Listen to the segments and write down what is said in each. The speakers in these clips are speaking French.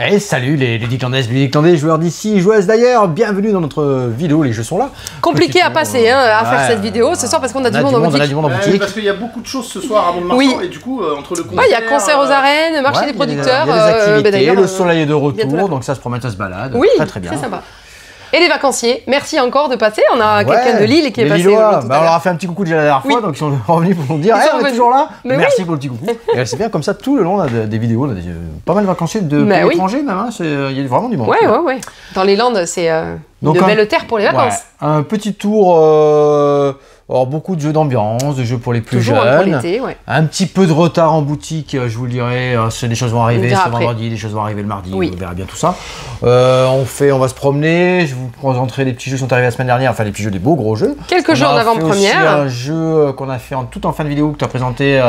Et salut les ludiques-landais, joueurs d'ici, joueuses d'ailleurs, bienvenue dans notre vidéo, les jeux sont là. Compliqué à passer à faire cette vidéo ce soir parce qu'on a du monde en boutique. Parce qu'il y a beaucoup de choses ce soir à Mont-de-Marsan et du coup entre le concert... il y a concert aux arènes, marché des producteurs, il y a des activités, le soleil est de retour, donc ça se promène, ça se balade, très bien. Très sympa. Et les vacanciers, merci encore de passer. On a quelqu'un de Lille qui est passé. On leur a fait un petit coucou déjà la dernière fois, donc ils sont revenus pour nous dire on est toujours là. Merci pour le petit coucou. Et c'est bien comme ça, tout le long, on a des vidéos, on a pas mal de vacanciers de pays étrangers même. Il y a vraiment du monde. Ouais. Dans les Landes, c'est une belle terre pour les vacances. Un petit tour. Alors, beaucoup de jeux d'ambiance, de jeux pour les plus jeunes. Pour l'été, un petit peu de retard en boutique, je vous le dirai. Des choses vont arriver ce vendredi, des choses vont arriver le mardi. On verra bien tout ça. On va se promener. Je vous présenterai les petits jeux qui sont arrivés la semaine dernière. Enfin, les petits jeux, des beaux gros jeux. Quelques jours d'avant-première. Un jeu qu'on a fait tout en fin de vidéo que tu as présenté.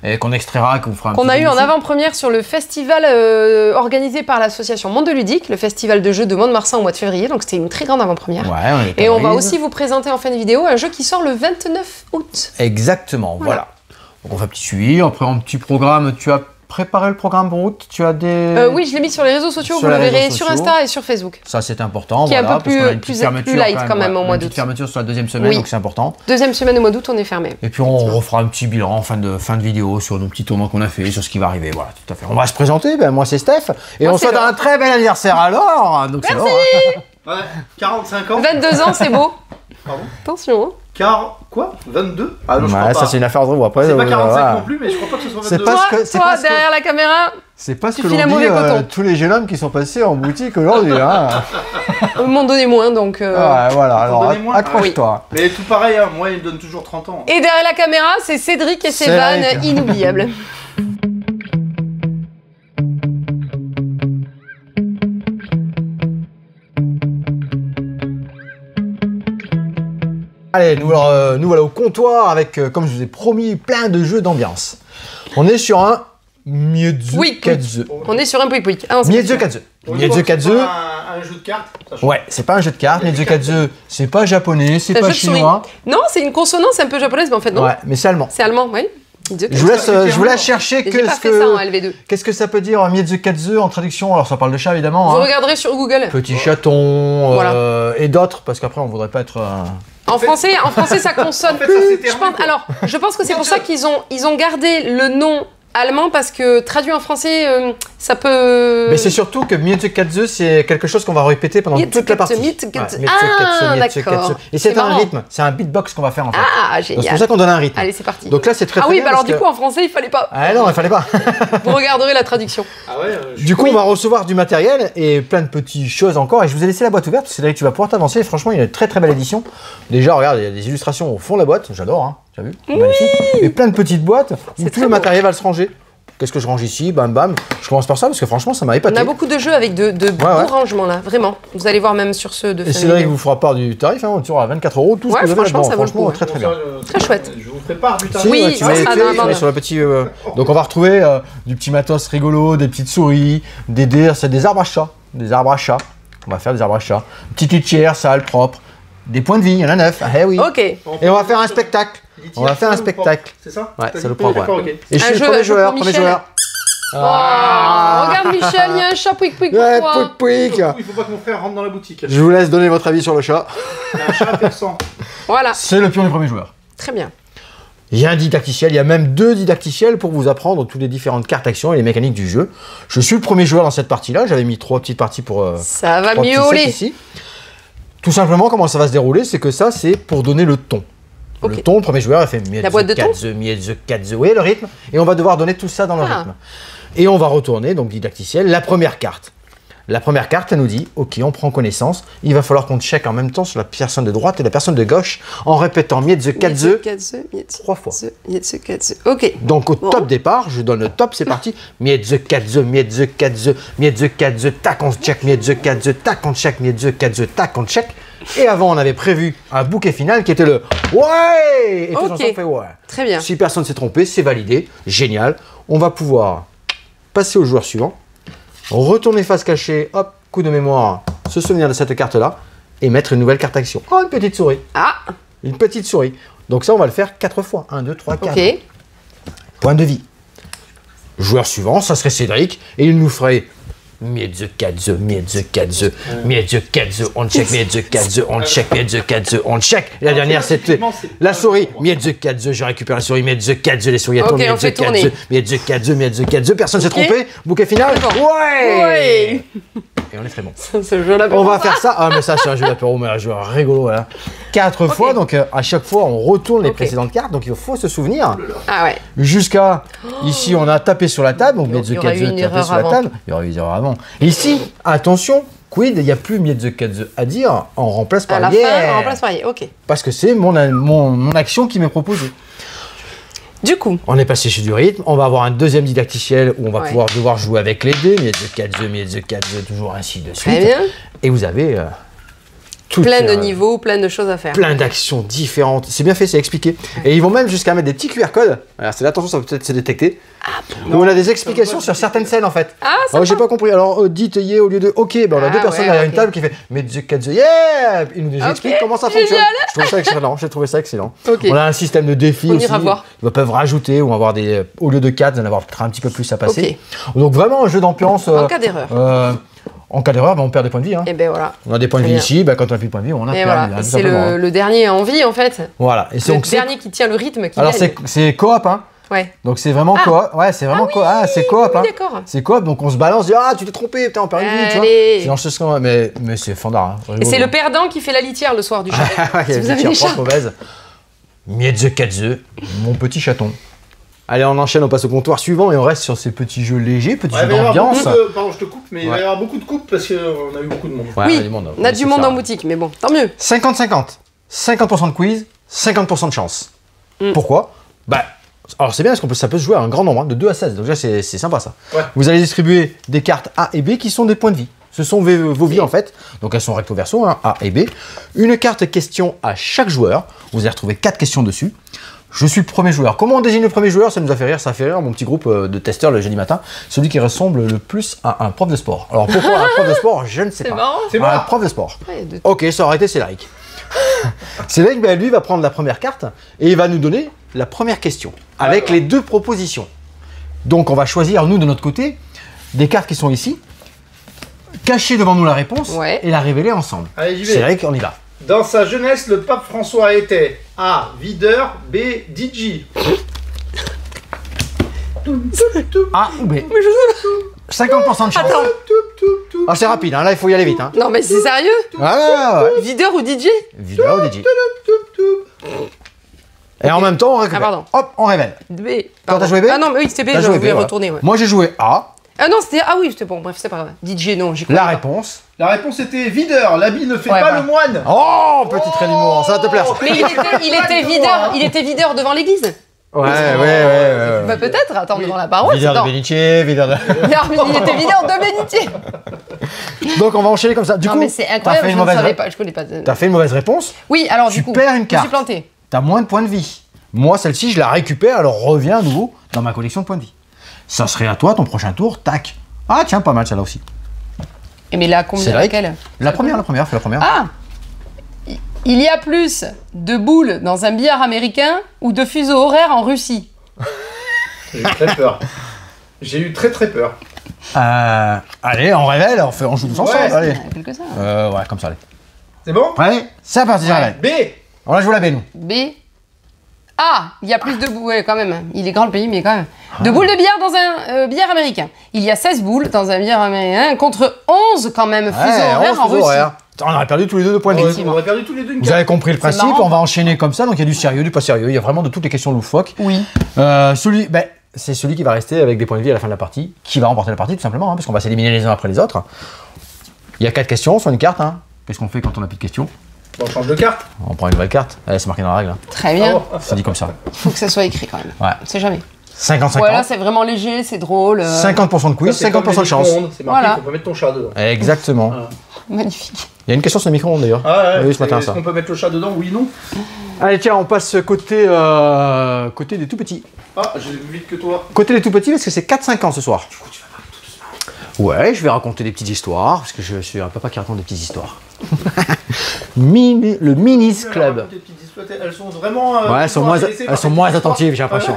Et qu'on extraira, qu'on fera un qu'on a eu en avant-première sur le festival organisé par l'association Monde Ludique, le festival de jeux de Mont-de-Marsan au mois de février, donc c'était une très grande avant-première. Et on va aussi vous présenter en fin de vidéo un jeu qui sort le 29 août. Exactement, voilà. Donc on fait un petit suivi, après un petit programme, tu as préparé le programme pour août, tu as des... oui, je l'ai mis sur les réseaux sociaux, vous le verrez sur Insta et sur Facebook. Ça c'est important, qui est un peu plus light quand même au mois d'août. Une petite fermeture sur la deuxième semaine, donc c'est important. Deuxième semaine au mois d'août, on est fermé. Et puis on refera un petit bilan en fin de vidéo sur nos petits tournois qu'on a fait, sur ce qui va arriver, voilà, tout à fait. On va se présenter, moi c'est Steph, et on souhaite un très bel anniversaire à Laure. Merci. Ouais, 45 ans. 22 ans, c'est beau. Pardon. Attention. Quoi 22? Ah non, je crois pas. Ça c'est une affaire de vous après. C'est pas 45 non plus, mais je crois pas que ce soit 22. Toi, derrière la caméra, c'est pas ce que l'on dit tous les jeunes hommes qui sont passés en boutique aujourd'hui. Ils m'ont donné moins, donc... voilà, alors accroche-toi. Mais tout pareil, moi il me donne toujours 30 ans. Et derrière la caméra, c'est Cédric et ses vannes inoubliables. Allez, nous voilà au comptoir avec, comme je vous ai promis, plein de jeux d'ambiance. On est sur un Miedze Katze. On est sur un Pouic Pouic. Miedze Katze. Miedze Katze. Un jeu de cartes. Ouais, c'est pas un jeu de cartes. Miedze Katze, c'est pas japonais, c'est pas chinois. Non, c'est une consonance un peu japonaise, mais en fait non. Ouais, mais c'est allemand. C'est allemand, oui. Je vous laisse chercher qu'est-ce que ça peut dire Miedze Katze en traduction. Alors ça parle de chat évidemment. Vous regarderez sur Google. Petit chaton et d'autres, parce qu'après on voudrait pas être... En français, ça consonne plus. Je pense que c'est pour ça qu'ils ont gardé le nom allemand, parce que traduit en français, ça peut... Mais c'est surtout que Miedze Katze, c'est quelque chose qu'on va répéter pendant toute la partie. D'accord. Et c'est un rythme, c'est un beatbox qu'on va faire en fait. Ah, génial. C'est pour ça qu'on donne un rythme. Allez, c'est parti. Donc là, c'est très bien. Ah oui, alors du coup, en français, il fallait pas. Ah non, il fallait pas. Vous regarderez la traduction. Ah ouais. Du coup, on va recevoir du matériel et plein de petites choses encore. Et je vous ai laissé la boîte ouverte, c'est là que tu vas pouvoir t'avancer. Franchement, il y a une très très belle édition. Déjà, regarde, il y a des illustrations au fond de la boîte. J'adore, hein. Tu as vu? Magnifique. Et plein de petites boîtes où tout le matériel va se ranger. Qu'est-ce que je range ici? Bam bam. Je commence par ça parce que franchement ça m'a épaté. On a beaucoup de jeux avec de beaux rangements là, vraiment. Vous allez voir même sur ceux de... Et c'est vrai qu'il vous fera part du tarif, on tire à 24 €, tout ce que vous avez franchement, ça vaut le coup. Très bien. Très chouette. Je vous prépare du tarif. Oui, tu mets sur le petit... Donc on va retrouver du petit matos rigolo, des petites souris, c'est des arbres à chat. Des arbres à chat. On va faire des arbres à chat. Une petite litière, sale, propre. Des points de vie, il y en a 9. Ah oui. Ok. Et on va faire un spectacle. On va faire un spectacle. C'est ça? Ouais, c'est le propre. Et je suis le premier joueur. Regarde Michel, il y a un chat Pouic Pouic pour toi. Pouic. Il faut pas que mon frère rentre dans la boutique. Je vous laisse donner votre avis sur le chat. Un chat persan. Voilà. C'est le pion du premier joueur. Très bien. Il y a un didacticiel, il y a même 2 didacticiels pour vous apprendre toutes les différentes cartes actions et les mécaniques du jeu. Je suis le premier joueur dans cette partie-là. J'avais mis 3 petites parties pour... ça va miauler ici. Tout simplement, comment ça va se dérouler, c'est que ça, c'est pour donner le ton. Le ton, le premier joueur, il fait Miedze Katze, oui, le rythme. Et on va devoir donner tout ça dans le rythme. Et on va retourner, donc didacticiel, la première carte. La première carte, elle nous dit, ok, on prend connaissance. Il va falloir qu'on check en même temps sur la personne de droite et la personne de gauche en répétant Miedze Katze 3 fois. Miedze Katze, ok. Donc au top départ, je donne le top, c'est parti. Miedze Katze, Miedze Katze, Miedze Katze, tac, on check, Miedze Katze, tac, on check, Miedze Katze, tac, on check. Et avant, on avait prévu un bouquet final qui était le ouais. Et tous ensemble, on fait ouais. Très bien. Si personne s'est trompé, c'est validé, génial. On va pouvoir passer au joueur suivant. Retourner face cachée, hop, coup de mémoire, se souvenir de cette carte-là, et mettre une nouvelle carte action. Oh, une petite souris. Ah. Une petite souris. Donc ça, on va le faire 4 fois. 1, 2, 3, 4. Ok. Point de vie. Joueur suivant, ça serait Cédric, et il nous ferait Miedzekadze, Miedzekadze, Miedzekadze, on check, Miedzekadze, on check, Miedzekadze, on check. Et la dernière, c'était la souris. Miedzekadze, je récupère la souris. Miedzekadze, les souris à tourner. Miedzekadze, Miedzekadze. Personne s'est trompé. Bouquet final. Ouais. Et on est très bon. On va faire ça. Ah, mais ça, c'est un jeu d'apéro, mais un jeu rigolo. Voilà. 4 fois, donc à chaque fois, on retourne les précédentes cartes. Donc il faut se souvenir. Ah ouais. Jusqu'à ici, on a tapé sur la table. Donc Miedzekadze, tapé sur la table. Il y aurait eu une erreur avant. Ici, attention, quid, il n'y a plus Miedzekadze à dire. On remplace par à la fin, on remplace par ok. Parce que c'est mon action qui m'est proposée. Du coup, on est passé chez du rythme, on va avoir un deuxième didacticiel où on va devoir jouer avec les dés, Miedzekadze, toujours ainsi de suite. Très bien. Et vous avez plein de niveaux, plein de choses à faire. Plein d'actions différentes. C'est bien fait, c'est expliqué. Et ils vont même jusqu'à mettre des petits QR codes. Alors c'est là, attention, ça va peut-être se détecter. Où on a des explications sur certaines scènes en fait. Ah, alors j'ai pas compris. Alors dites yeah au lieu de ok, ben on a deux personnes derrière une table qui fait Miedzekadze, yeah. Ils nous expliquent comment ça fonctionne. Je trouve ça excellent. J'ai trouvé ça excellent. On a un système de défis aussi. Ils peuvent rajouter ou avoir des au lieu de 4, vous en avoir un petit peu plus à passer. Donc vraiment un jeu d'ambiance. En cas d'erreur. En cas d'erreur, on perd des points de vie. Hein. Et ben voilà. On a des points de vie ici, quand on n'a plus de points de vie, on a perdu. Voilà. C'est le dernier en vie en fait. Voilà. Et c'est le dernier qui tient le rythme. Alors c'est coop, hein. Ouais. Donc c'est vraiment coop. Ouais, c'est vraiment coop. Ah, c'est coop. Oui, hein. C'est coop, donc on se balance, dit tu t'es trompé, putain, on perd une vie, tu vois. Mais c'est fandard. Hein. Et c'est le perdant qui fait la litière le soir du chat. Si vous avez des chats. Miedzekadze, mon petit chaton. Allez, on enchaîne, on passe au comptoir suivant et on reste sur ces petits jeux légers, petits jeux d'ambiance. Pardon, je te coupe, mais il va y avoir beaucoup de coupes parce qu'on a eu beaucoup de monde. Oui, on a du monde en boutique, mais bon, tant mieux. 50-50. 50% de quiz, 50% de chance. Pourquoi ? Alors c'est bien parce que ça peut se jouer à un grand nombre, de 2 à 16, donc déjà c'est sympa ça. Vous allez distribuer des cartes A et B qui sont des points de vie. Ce sont vos vies en fait, donc elles sont recto verso, hein, A et B. Une carte question à chaque joueur, vous allez retrouver 4 questions dessus. Je suis le premier joueur. Comment on désigne le premier joueur? Ça nous a fait rire, ça a fait rire mon petit groupe de testeurs le jeudi matin. Celui qui ressemble le plus à un prof de sport. Alors pourquoi un prof de sport? Je ne sais pas. C'est un prof de sport. Ok, ça aurait été Cédric. Cédric, lui va prendre la première carte et il va nous donner la première question avec les 2 propositions. Donc on va choisir, nous de notre côté, des cartes qui sont ici, cacher devant nous la réponse et la révéler ensemble. Allez, j'y vais. Cédric, on y va. Dans sa jeunesse, le pape François était A. Videur, B. DJ. A ou B. 50% de chance. Attends. Ah, c'est rapide, hein. Là il faut y aller vite. Hein. Non mais c'est sérieux? Ouais. Videur ou DJ? Videur ou DJ. Et en même temps, on récupère. Hop, on révèle. B. Toi, t'as joué B? Ah non, mais oui, c'était B, je voulais retourner. Moi, j'ai joué A. Ah non, c'était... Ah oui, c'était bon, bref, c'est pas grave. DJ, non, j'ai La réponse. La réponse était videur. L'habit ne fait pas le moine. Oh, petit trait d'humour, ça va te plaire. Mais il était videur devant l'église. Ouais. Bah peut-être, attends, devant la paroisse. Videur de bénitier, videur de... Il était videur de bénitier. Donc on va enchaîner comme ça. Du coup, c'est incroyable, je ne savais pas, je connais pas. T'as fait une mauvaise réponse. Oui, alors du coup, tu perds une carte. Je me suis planté. T'as moins de points de vie. Moi, celle-ci, je la récupère, elle revient à nouveau dans ma collection de points de vie. Ça serait à toi, ton prochain tour, tac. Ah tiens, pas mal celle-là aussi. Et mais là, combien laquelle? La première, fais la première. Ah! Il y a plus de boules dans un billard américain ou de fuseaux horaires en Russie? J'ai eu très peur. J'ai eu très peur. Allez, on révèle, on joue tous ensemble. Allez. Quelque ça. Ouais, comme ça, allez. C'est bon? Ouais, c'est parti, j'arrive. B. On va jouer la B, nous. B. Ah, il y a plus de boules, ouais, quand même. Il est grand le pays, mais quand même. De boules de billard dans un billard américain. Il y a 16 boules dans un billard américain contre 11 quand même fuseaux horaires en Russie. On aurait perdu tous les 2 points de vie. On aurait perdu tous les 2 une Vous avez compris le principe, on va enchaîner comme ça. Donc il y a du sérieux, du pas sérieux. Il y a vraiment de toutes les questions loufoques. Oui. C'est celui qui va rester avec des points de vie à la fin de la partie, qui va remporter la partie tout simplement, hein, parce qu'on va s'éliminer les uns après les autres. Il y a 4 questions sur une carte. Hein. Qu'est-ce qu'on fait quand on n'a plus de questions? On change de carte. On prend une nouvelle carte. Allez, c'est marqué dans la règle. Hein. Très bien. C'est dit comme ça. Faut que ça soit écrit quand même. Ouais. On sait jamais. 50-50. Voilà, c'est vraiment léger, c'est drôle. 50% de quiz, 50% de chance. C'est marqué, on peut mettre ton chat dedans. Exactement. Magnifique. Il y a une question sur le micro-ondes d'ailleurs. Oui, ce matin, est-ce qu'on peut mettre le chat dedans? Oui, non. Allez, tiens, on passe côté des tout petits. Ah, j'ai vu vite que toi. Côté des tout petits, parce que c'est 4-5 ans ce soir. Du coup, tu vas parler tout doucement. Ouais, je vais raconter des petites histoires, parce que je suis un papa qui raconte des petites histoires. Le Minis Club. Elles sont vraiment. Ouais, elles sont moins attentives, j'ai l'impression.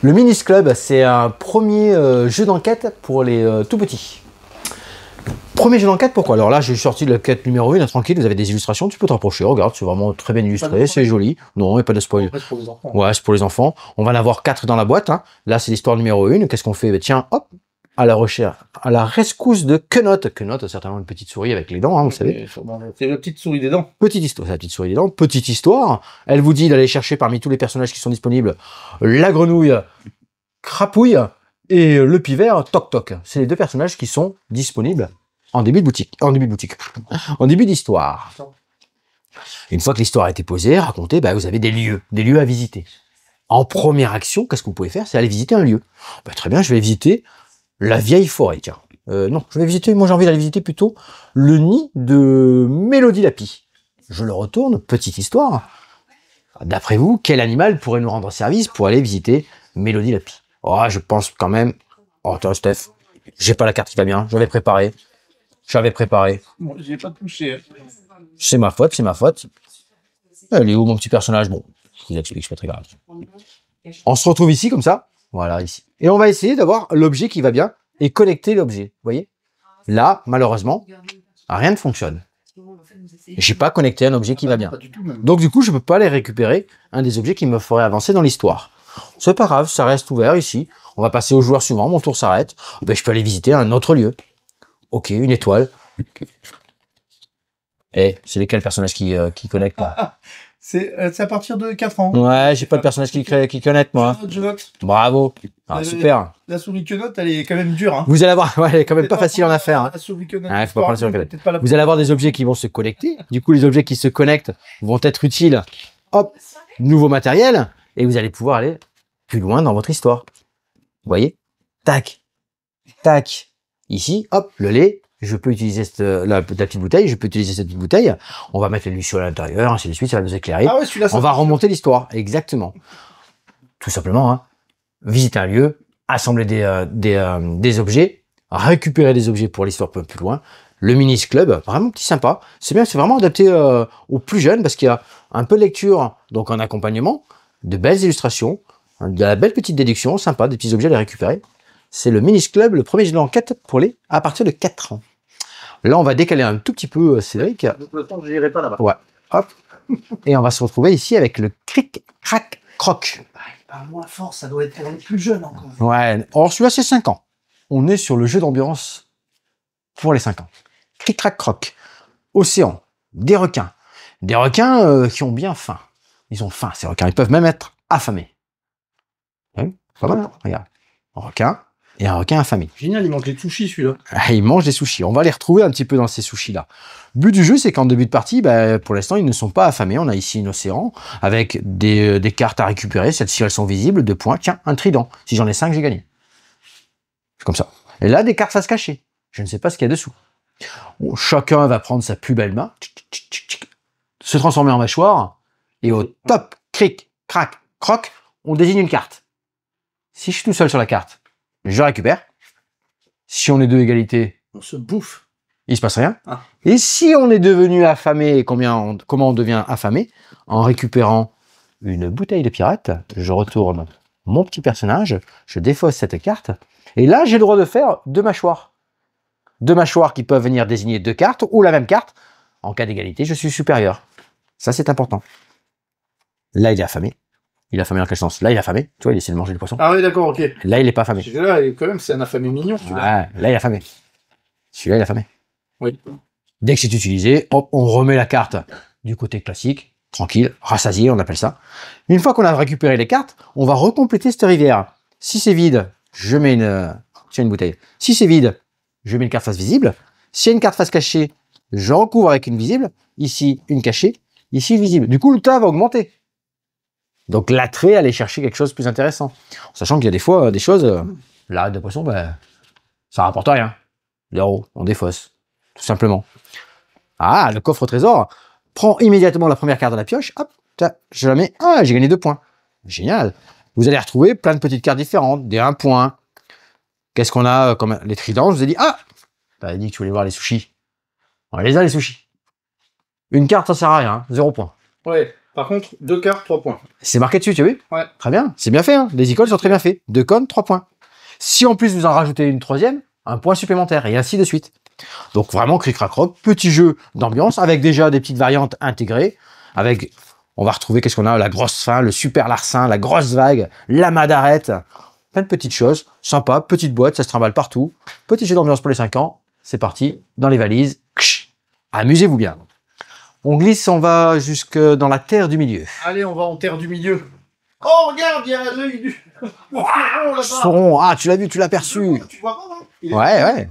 Le Minis Club, c'est un premier jeu d'enquête pour les tout petits. Premier jeu d'enquête, pourquoi? Alors là, j'ai sorti la quête numéro 1, tranquille, vous avez des illustrations, tu peux te rapprocher, regarde, c'est vraiment très bien illustré, c'est joli. Non, il n'y a pas de spoil. C'est pour les enfants. Ouais, c'est pour les enfants. On va en avoir 4 dans la boîte. Hein. Là, c'est l'histoire numéro 1. Qu'est-ce qu'on fait? Tiens, hop, à la recherche, à la rescousse de Quenotte. Quenotte, certainement une petite souris avec les dents, hein, vous savez. C'est la petite souris des dents. Petite histoire, c'est la petite souris des dents. Petite histoire. Elle vous dit d'aller chercher parmi tous les personnages qui sont disponibles la grenouille Crapouille et le pivert Toc Toc. C'est les 2 personnages qui sont disponibles en début de boutique. En début d'histoire. Une fois que l'histoire a été posée, racontée, vous avez des lieux à visiter. En première action, qu'est-ce que vous pouvez faire? C'est aller visiter un lieu. Très bien, je vais visiter la vieille forêt, tiens. Non, je vais visiter, moi j'ai envie d'aller visiter plutôt le nid de Mélodie Lapi. Je le retourne, petite histoire. D'après vous, quel animal pourrait nous rendre service pour aller visiter Mélodie Lapi? Oh, je pense quand même... Oh, attends, Steph, j'ai pas la carte qui va bien, j'avais préparé. Bon, j'ai pas touché. C'est ma faute, c'est ma faute. Elle est où mon petit personnage? Bon, je vous explique, c'est pas très grave. On se retrouve ici, comme ça. Voilà, ici. Et on va essayer d'avoir l'objet qui va bien et connecter l'objet. Vous voyez? Là, malheureusement, rien ne fonctionne. J'ai pas connecté un objet qui va bien. Donc, du coup, je peux pas aller récupérer un des objets qui me ferait avancer dans l'histoire. C'est pas grave, ça reste ouvert ici. On va passer au joueur suivant, mon tour s'arrête. Je peux aller visiter un autre lieu. Ok, une étoile. C'est lesquels personnages qui connectent là? C'est à partir de 4 ans. Ouais, j'ai pas de personnage qui connecte, moi. Je note. Bravo. Super. La souris Quenotte, elle est quand même dure. Hein. Vous allez avoir, elle est quand même pas facile en affaire. Hein. La souris Quenotte. Ouais, faut pas prendre la souris Quenotte. Vous allez avoir des objets qui vont se connecter. Du coup, les objets qui se connectent vont être utiles. Hop, nouveau matériel. Et vous allez pouvoir aller plus loin dans votre histoire. Vous voyez? Tac. Tac. Ici, hop, le lait. Je peux utiliser la petite bouteille, je peux utiliser cette petite bouteille. On va mettre l'émission à l'intérieur, ainsi de suite, ça va nous éclairer. Ah ouais, celui-là, on va remonter l'histoire, exactement. Tout simplement, hein, visiter un lieu, assembler des objets, récupérer des objets pour l'histoire un peu plus loin. Le Minis Club, vraiment petit sympa. C'est bien, c'est vraiment adapté aux plus jeunes parce qu'il y a un peu de lecture, donc en accompagnement, de belles illustrations, de la belle petite déduction, sympa, des petits objets à les récupérer. C'est le Minis Club, le premier jeu d'enquête pour les à partir de 4 ans. Là, on va décaler un tout petit peu Cédric. Je n'irai pas là-bas. Ouais. Hop. Et on va se retrouver ici avec le Cric Crac Croc. Moins fort, ça doit être pour les plus jeunes encore. Ouais. Alors celui-là, c'est 5 ans. On est sur le jeu d'ambiance pour les 5 ans. Cric Crac Croc. Océan. Des requins. Des requins qui ont bien faim. Ils ont faim, ces requins. Ils peuvent même être affamés. Ouais, pas mal, hein. Regarde. Un requin. Et un requin affamé. Génial, il mange des sushis celui-là. Ah, il mange des sushis. On va les retrouver un petit peu dans ces sushis-là. Le but du jeu, c'est qu'en début de partie, pour l'instant, ils ne sont pas affamés. On a ici un océan avec des cartes à récupérer. Celles-ci, elles sont visibles. 2 points. Tiens, un trident. Si j'en ai 5, j'ai gagné. C'est comme ça. Et là, des cartes face cachée. Je ne sais pas ce qu'il y a dessous. Bon, chacun va prendre sa plus belle main, se transformer en mâchoire. Et au top, cric, crac, croc, on désigne une carte. Si je suis tout seul sur la carte, je récupère. Si on est 2 égalités, on se bouffe. Il se passe rien. Ah. Et si on est devenu affamé, comment on devient affamé? En récupérant une bouteille de pirate, je retourne mon petit personnage, je défausse cette carte, et là j'ai le droit de faire 2 mâchoires. 2 mâchoires qui peuvent venir désigner 2 cartes, ou la même carte. En cas d'égalité, je suis supérieur. Ça c'est important. Là il est affamé. Il est affamé dans quel sens? Là, il est affamé. Tu vois, il essaie de manger du poisson. Ah oui, d'accord, ok. Là, il n'est pas affamé. Celui-là, quand même, c'est un affamé mignon, celui-là. Ouais, là, il est affamé. Celui-là, il est affamé. Oui. Dès que c'est utilisé, hop, on remet la carte du côté classique, tranquille, rassasié, on appelle ça. Une fois qu'on a récupéré les cartes, on va recompléter cette rivière. Si c'est vide, je mets une bouteille. Si c'est vide, je mets une carte face visible. S'il y a une carte face cachée, je recouvre avec une visible. Ici, une cachée. Ici, une visible. Du coup, le tas va augmenter. Donc l'attrait, aller chercher quelque chose de plus intéressant. Sachant qu'il y a des fois des choses, l'arête de poisson, ça rapporte rien. 0, on défausse, tout simplement. Ah, le coffre au trésor prend immédiatement la première carte de la pioche, hop, je la mets, ah, j'ai gagné 2 points. Génial. Vous allez retrouver plein de petites cartes différentes, des 1 point. Qu'est-ce qu'on a comme les tridents? Je vous ai dit, ah, t'avais dit que tu voulais voir les sushis. On les a, les sushis. Une carte, ça sert à rien, 0 point. Ouais. Par contre, 2 cartes, 3 points. C'est marqué dessus, tu as vu? Ouais. Très bien, c'est bien fait, hein. Les icônes sont très bien faits. 2 cônes, 3 points. Si en plus vous en rajoutez une troisième, un point supplémentaire, et ainsi de suite. Donc vraiment, cric-crac-croc, petit jeu d'ambiance, avec déjà des petites variantes intégrées, avec, on va retrouver, qu'est-ce qu'on a? La grosse fin, le super larcin, la grosse vague, la madarette, plein de petites choses, sympa, petite boîte, ça se trimballe partout, petit jeu d'ambiance pour les 5 ans, c'est parti, dans les valises, amusez-vous bien. On glisse, on va jusque dans la terre du milieu. Allez, on va en terre du milieu. Oh, regarde, il y a l'œil du... Sauron, ah, tu l'as vu, tu l'as perçu. Tu vois pas, non? Ouais.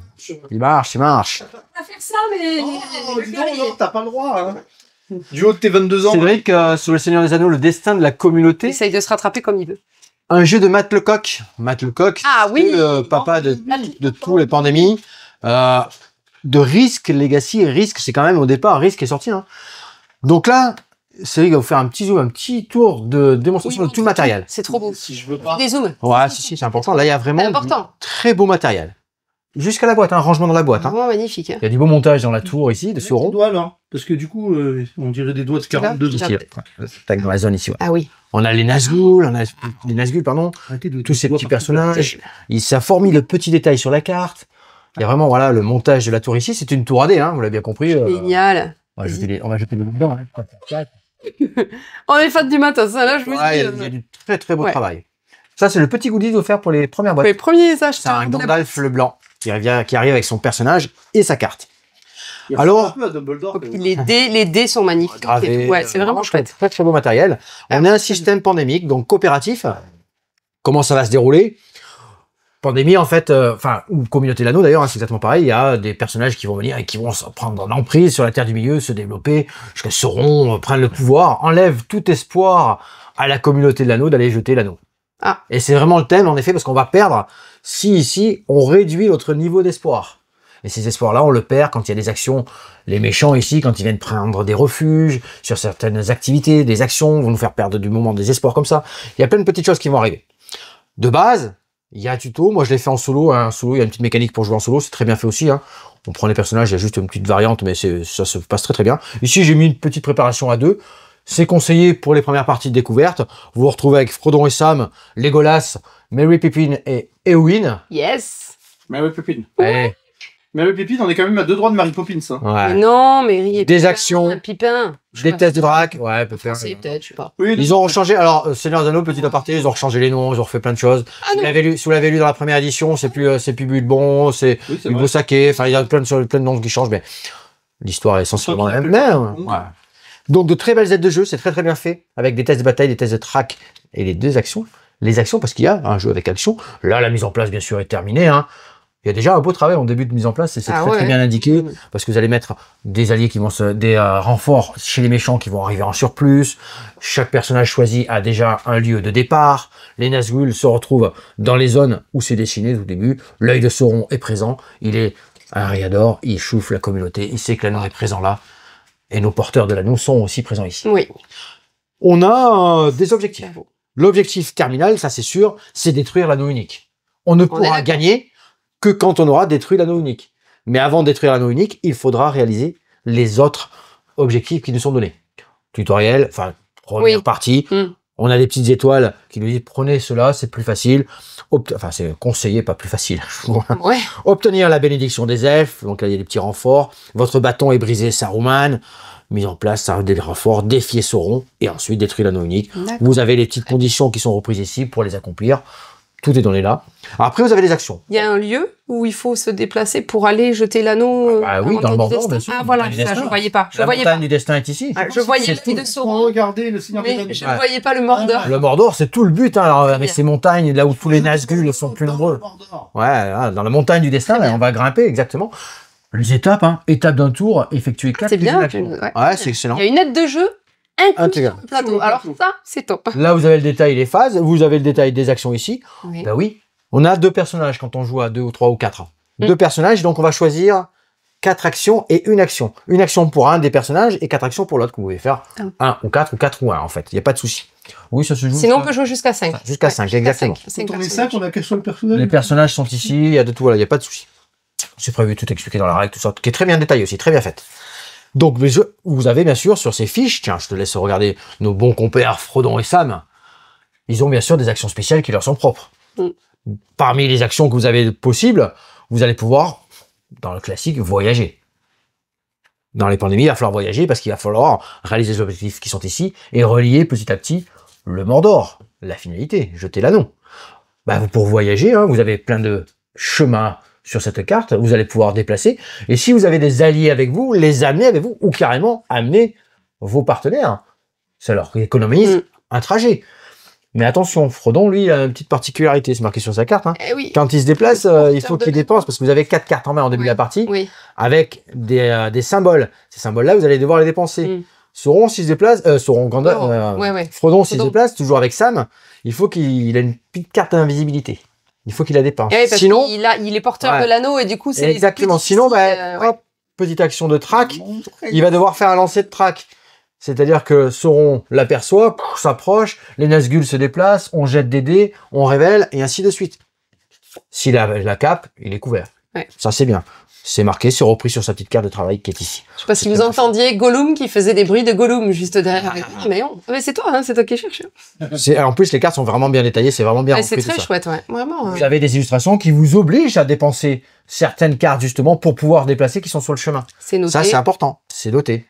Il marche, il marche. On va faire ça, mais... Oh, dis donc, non, t'as pas le droit, hein. Du haut de tes 22 ans. Cédric, sur Le Seigneur des Anneaux, le destin de la communauté. Essaye de se rattraper comme il veut. Un jeu de Matt Lecoq. Matt Lecoq, oui, le papa de tous les pandémies. De Risk Legacy. Risk, c'est quand même au départ, Risk est sorti. Hein. Donc là, Cédric va vous faire un petit zoom, un petit tour de démonstration de tout le matériel. C'est trop beau. Si je veux pas. Des zooms. Ouais, si, c'est important. Là, il y a vraiment du très beau matériel. Jusqu'à la boîte, un rangement dans la boîte. Hein. Vraiment magnifique. Il y a du beau montage dans la tour ici, de Sauron. Des doigts, là. Parce que du coup, on dirait des doigts de 42. Tac dans la zone ici. Ouais. Ah oui. On a les Nazgûl, pardon. Tous ces petits personnages. Ça fourmille le petit détail sur la carte. Il y a vraiment, voilà, le montage de la tour ici. C'est une tour AD, hein, vous l'avez bien compris. Génial. On va jeter les dedans. Hein. On est fan du matin, ça là, je vous dis. Il y a du très très beau travail. Ça, c'est le petit goodie offert pour les premières boîtes. Pour les premiers achats. C'est un Gandalf le blanc qui arrive avec son personnage et sa carte. Alors, un peu à Dumbledore. Les dés sont magnifiques. Gravés, ouais, c'est vraiment chouette. Très très beau matériel. On a un système pandémique, donc coopératif. Comment ça va se dérouler? Pandémie, en fait, ou communauté de l'anneau d'ailleurs, hein, c'est exactement pareil. Il y a des personnages qui vont venir et qui vont prendre l'emprise sur la terre du milieu, se développer jusqu'à Sauron, prendre le pouvoir, enlève tout espoir à la communauté de l'anneau d'aller jeter l'anneau. Ah. Et c'est vraiment le thème, en effet, parce qu'on va perdre si ici on réduit notre niveau d'espoir. Et ces espoirs-là, on le perd quand il y a des actions. Les méchants ici, quand ils viennent prendre des refuges sur certaines activités, des actions, vont nous faire perdre du moment des espoirs comme ça. Il y a plein de petites choses qui vont arriver. De base, il y a un tuto. Moi, je l'ai fait en solo. Hein. Solo, il y a une petite mécanique pour jouer en solo. C'est très bien fait aussi. Hein. On prend les personnages, il y a juste une petite variante, mais ça se passe très très bien. Ici, j'ai mis une petite préparation à 2. C'est conseillé pour les premières parties de découverte. Vous vous retrouvez avec Frodon et Sam, Legolas, Merry, Pippin et Éowyn. Yes. Merry Pippin. Ouais. Mary Pippin, on est quand même à 2 droits de Mary Poppins. Hein. Ouais. Mais non, Mary et des Pipin, actions, Pipin. des tests de drac. Ouais, peut-être. Peut-être, je sais pas. Oui, ils ont changé. Alors, Seigneur des Anneaux, petit aparté, ils ont changé les noms, ils ont refait plein de choses. Ah, si vous l'avez lu dans la première édition, c'est plus Bulbon, c'est Hugo Saké. Enfin, il y a plein de noms qui changent, mais l'histoire est essentiellement la même. Ouais. Donc, de très belles aides de jeu, c'est très très bien fait, avec des tests de bataille, des tests de track et les 2 actions. Les actions, parce qu'il y a un jeu avec action. Là, la mise en place, bien sûr, est terminée. Hein. Il y a déjà un beau travail en début de mise en place et c'est très bien indiqué parce que vous allez mettre des alliés qui vont des renforts chez les méchants qui vont arriver en surplus. Chaque personnage choisi a déjà un lieu de départ. Les Nazgûl se retrouvent dans les zones où c'est dessiné au début. L'œil de Sauron est présent. Il est un Riador. Il chauffe la communauté. Il sait que l'anneau est présent là. Et nos porteurs de l'anneau sont aussi présents ici. Oui. On a des objectifs. L'objectif terminal, ça c'est sûr, c'est détruire l'anneau unique. On ne pourra gagner que quand on aura détruit l'anneau unique. Mais avant de détruire l'anneau unique, il faudra réaliser les autres objectifs qui nous sont donnés. Tutoriel, enfin, première partie. On a des petites étoiles qui nous disent prenez cela, c'est plus facile. Enfin, c'est conseillé, pas plus facile. Obtenir la bénédiction des elfes. Donc là, il y a des petits renforts. Votre bâton est brisé, Saruman. Mise en place, ça des renforts, défier Sauron. Et ensuite, détruire l'anneau unique. Vous avez les petites conditions qui sont reprises ici pour les accomplir. Tout est donné là. Après, vous avez les actions. Il y a un lieu où il faut se déplacer pour aller jeter l'anneau. Oui, dans le Mordor, bien sûr. Ah voilà, ça, je ne voyais pas. La montagne du destin est ici. Je voyais l'œil de Sauron. Regardez le Seigneur des Anneaux. Mais je ne voyais pas le Mordor. Le Mordor, c'est tout le but. Hein, alors, avec ces montagnes, là où tous les Nazgûl sont plus nombreux. Ouais, dans la montagne du destin, là, on va grimper, exactement. Les étapes, hein. Étape d'un tour, effectuer 4 actions. C'est bien. Ouais, c'est excellent. Il y a une aide de jeu intégrale. Plateau. Alors ça, c'est top. Là, vous avez le détail des phases. Vous avez le détail des actions ici. Ben oui. On a 2 personnages quand on joue à 2 ou 3 ou 4. 2 personnages, donc on va choisir 4 actions et une action. Une action pour un des personnages et 4 actions pour l'autre que vous pouvez faire. 1 ou 4 ou 4 ou 1 en fait. Il n'y a pas de souci. Oui, ça se joue. Sinon, on peut jouer jusqu'à 5. Jusqu'à 5, exactement. Quand on est 5, on a quel soit le personnage. Les personnages sont ici, il y a de tout, voilà, il n'y a pas de souci. C'est prévu, tout expliqué dans la règle, tout ça, qui est très bien détaillé aussi, très bien fait. Donc, vous avez bien sûr sur ces fiches, tiens, je te laisse regarder nos bons compères Frodon et Sam, ils ont bien sûr des actions spéciales qui leur sont propres. Parmi les actions que vous avez possibles, vous allez pouvoir, dans le classique, voyager. Dans les pandémies, il va falloir voyager parce qu'il va falloir réaliser les objectifs qui sont ici et relier petit à petit le Mordor, la finalité, jeter l'anneau. Pour voyager, vous avez plein de chemins sur cette carte, vous allez pouvoir déplacer. Et si vous avez des alliés avec vous, les amener avec vous ou carrément amener vos partenaires. Ça leur économise un trajet. Mais attention, Frodon, lui, il a une petite particularité, c'est marqué sur sa carte. Quand il se déplace, il faut qu'il dépense, parce que vous avez 4 cartes en main en début de la partie, avec des symboles. Ces symboles-là, vous allez devoir les dépenser. Sauron, s'il se déplace, Frodon, s'il se déplace, toujours avec Sam, il faut qu'il ait une petite carte d'invisibilité. Il faut qu'il la dépense. Sinon, il est porteur de l'anneau et du coup, c'est... Exactement. Sinon, hop, petite action de track, il va devoir faire un lancer de track. C'est-à-dire que Sauron l'aperçoit, s'approche, les Nazgûl se déplacent, on jette des dés, on révèle, et ainsi de suite. S'il a la cape, il est couvert. Ça, c'est bien. C'est marqué, c'est repris sur sa petite carte de travail qui est ici. Je sais pas si vous entendiez Gollum qui faisait des bruits de Gollum juste derrière. Mais c'est toi qui cherches. En plus, les cartes sont vraiment bien détaillées, c'est vraiment bien. C'est très chouette, vraiment. Vous avez des illustrations qui vous obligent à dépenser certaines cartes justement pour pouvoir déplacer qui sont sur le chemin. C'est noté. Ça, c'est important. C'est noté.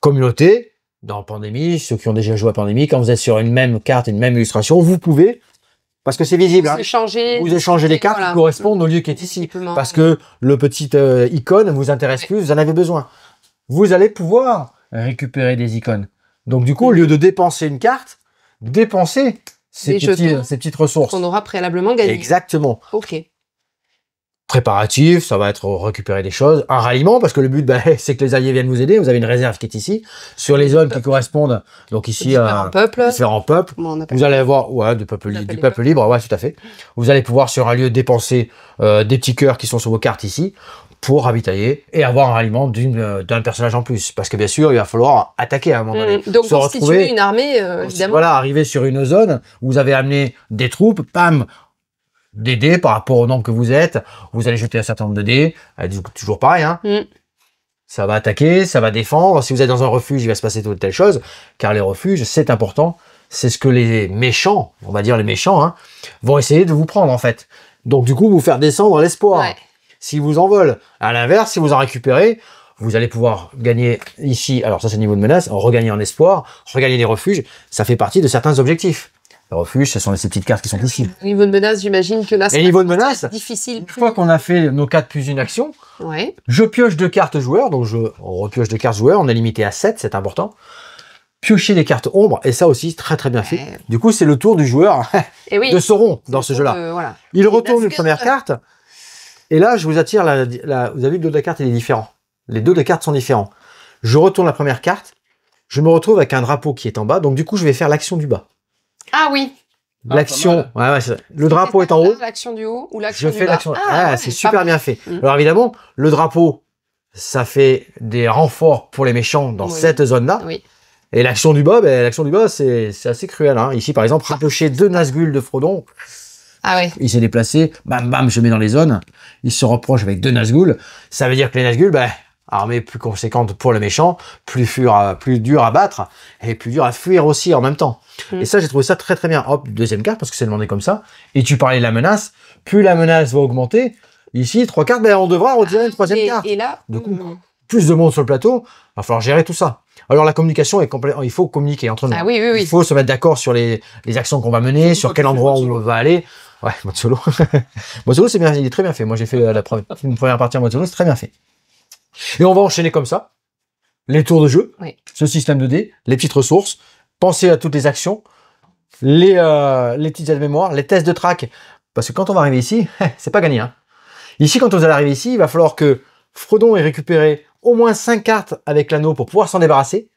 Communauté, dans Pandémie, ceux qui ont déjà joué à Pandémie, quand vous êtes sur une même carte, une même illustration, vous pouvez, parce que c'est visible, vous échangez les cartes qui correspondent au lieu qui est ici. Parce que le petit icône vous intéresse plus, vous en avez besoin. Vous allez pouvoir récupérer des icônes. Donc du coup, au lieu de dépenser une carte, dépensez ces petites ressources. On aura préalablement gagné. Exactement. Ok. Préparatif, ça va être récupérer des choses. Un ralliement, parce que le but, c'est que les alliés viennent vous aider. Vous avez une réserve qui est ici, sur les zones qui correspondent. Donc ici, différents peuples. Vous allez avoir, du peuple libre, ouais, tout à fait. Vous allez pouvoir sur un lieu dépenser des petits cœurs qui sont sur vos cartes ici pour ravitailler et avoir un ralliement d'un personnage en plus. Parce que bien sûr, il va falloir attaquer à un moment donné. Donc constituer une armée, évidemment. Voilà, arriver sur une zone où vous avez amené des troupes, pam, des dés par rapport au nombre que vous êtes, vous allez jeter un certain nombre de dés, toujours pareil, ça va attaquer, ça va défendre, si vous êtes dans un refuge, il va se passer telle chose, car les refuges, c'est important, c'est ce que les méchants, on va dire les méchants, vont essayer de vous prendre en fait. Donc du coup, vous faire descendre l'espoir, s'ils vous en veulent. À l'inverse, si vous en récupérez, vous allez pouvoir gagner ici, alors ça c'est le niveau de menace, regagner en espoir, regagner les refuges, ça fait partie de certains objectifs. Le refuge, ce sont ces petites cartes qui sont ici. Au niveau de menace, j'imagine que là, c'est difficile. Une fois qu'on a fait nos 4 plus une action, je pioche 2 cartes joueurs, donc je repioche 2 cartes joueurs, on est limité à 7, c'est important. Piocher les cartes ombres, et ça aussi, très très bien fait. Du coup, c'est le tour du joueur de Sauron dans ce jeu-là. Il retourne une première carte, et là, je vous attire, vous avez vu, le dos de la carte, il est différent. Les dos de cartes sont différents. Je retourne la première carte, je me retrouve avec un drapeau qui est en bas, donc du coup, je vais faire l'action du bas. Ah oui. L'action, le drapeau est en haut. L'action du haut ou l'action du bas. Je fais l'action. C'est super bien fait. Alors évidemment, le drapeau, ça fait des renforts pour les méchants dans cette zone-là. Et l'action du bas, c'est assez cruel. Ici, par exemple, rapprocher 2 Nazgûl de Frodon. Il s'est déplacé, bam bam, je mets dans les zones. Il se reproche avec 2 Nazgûl. Ça veut dire que les Nazgûl, armée plus conséquente pour le méchant, plus dur à battre et plus dur à fuir aussi en même temps. Et ça, j'ai trouvé ça très très bien. Hop, deuxième carte, parce que c'est demandé comme ça. Et tu parlais de la menace. Plus la menace va augmenter, ici, 3 cartes, on devra retirer une 3e carte. Et là, du coup, plus de monde sur le plateau, il va falloir gérer tout ça. Alors la communication est complète, il faut communiquer entre nous. Il faut se mettre d'accord sur les actions qu'on va mener, sur quel endroit on va aller. Ouais, mode solo. Mode solo, c'est bien, il est très bien fait. Moi, j'ai fait une première partie en mode solo, c'est très bien fait. Et on va enchaîner comme ça, les tours de jeu, ce système de dés, les petites ressources, pensez à toutes les actions, les petites aides-mémoire, les tests de track, parce que quand on va arriver ici, c'est pas gagné. Ici, quand vous allez arriver ici, il va falloir que Frodon ait récupéré au moins 5 cartes avec l'anneau pour pouvoir s'en débarrasser,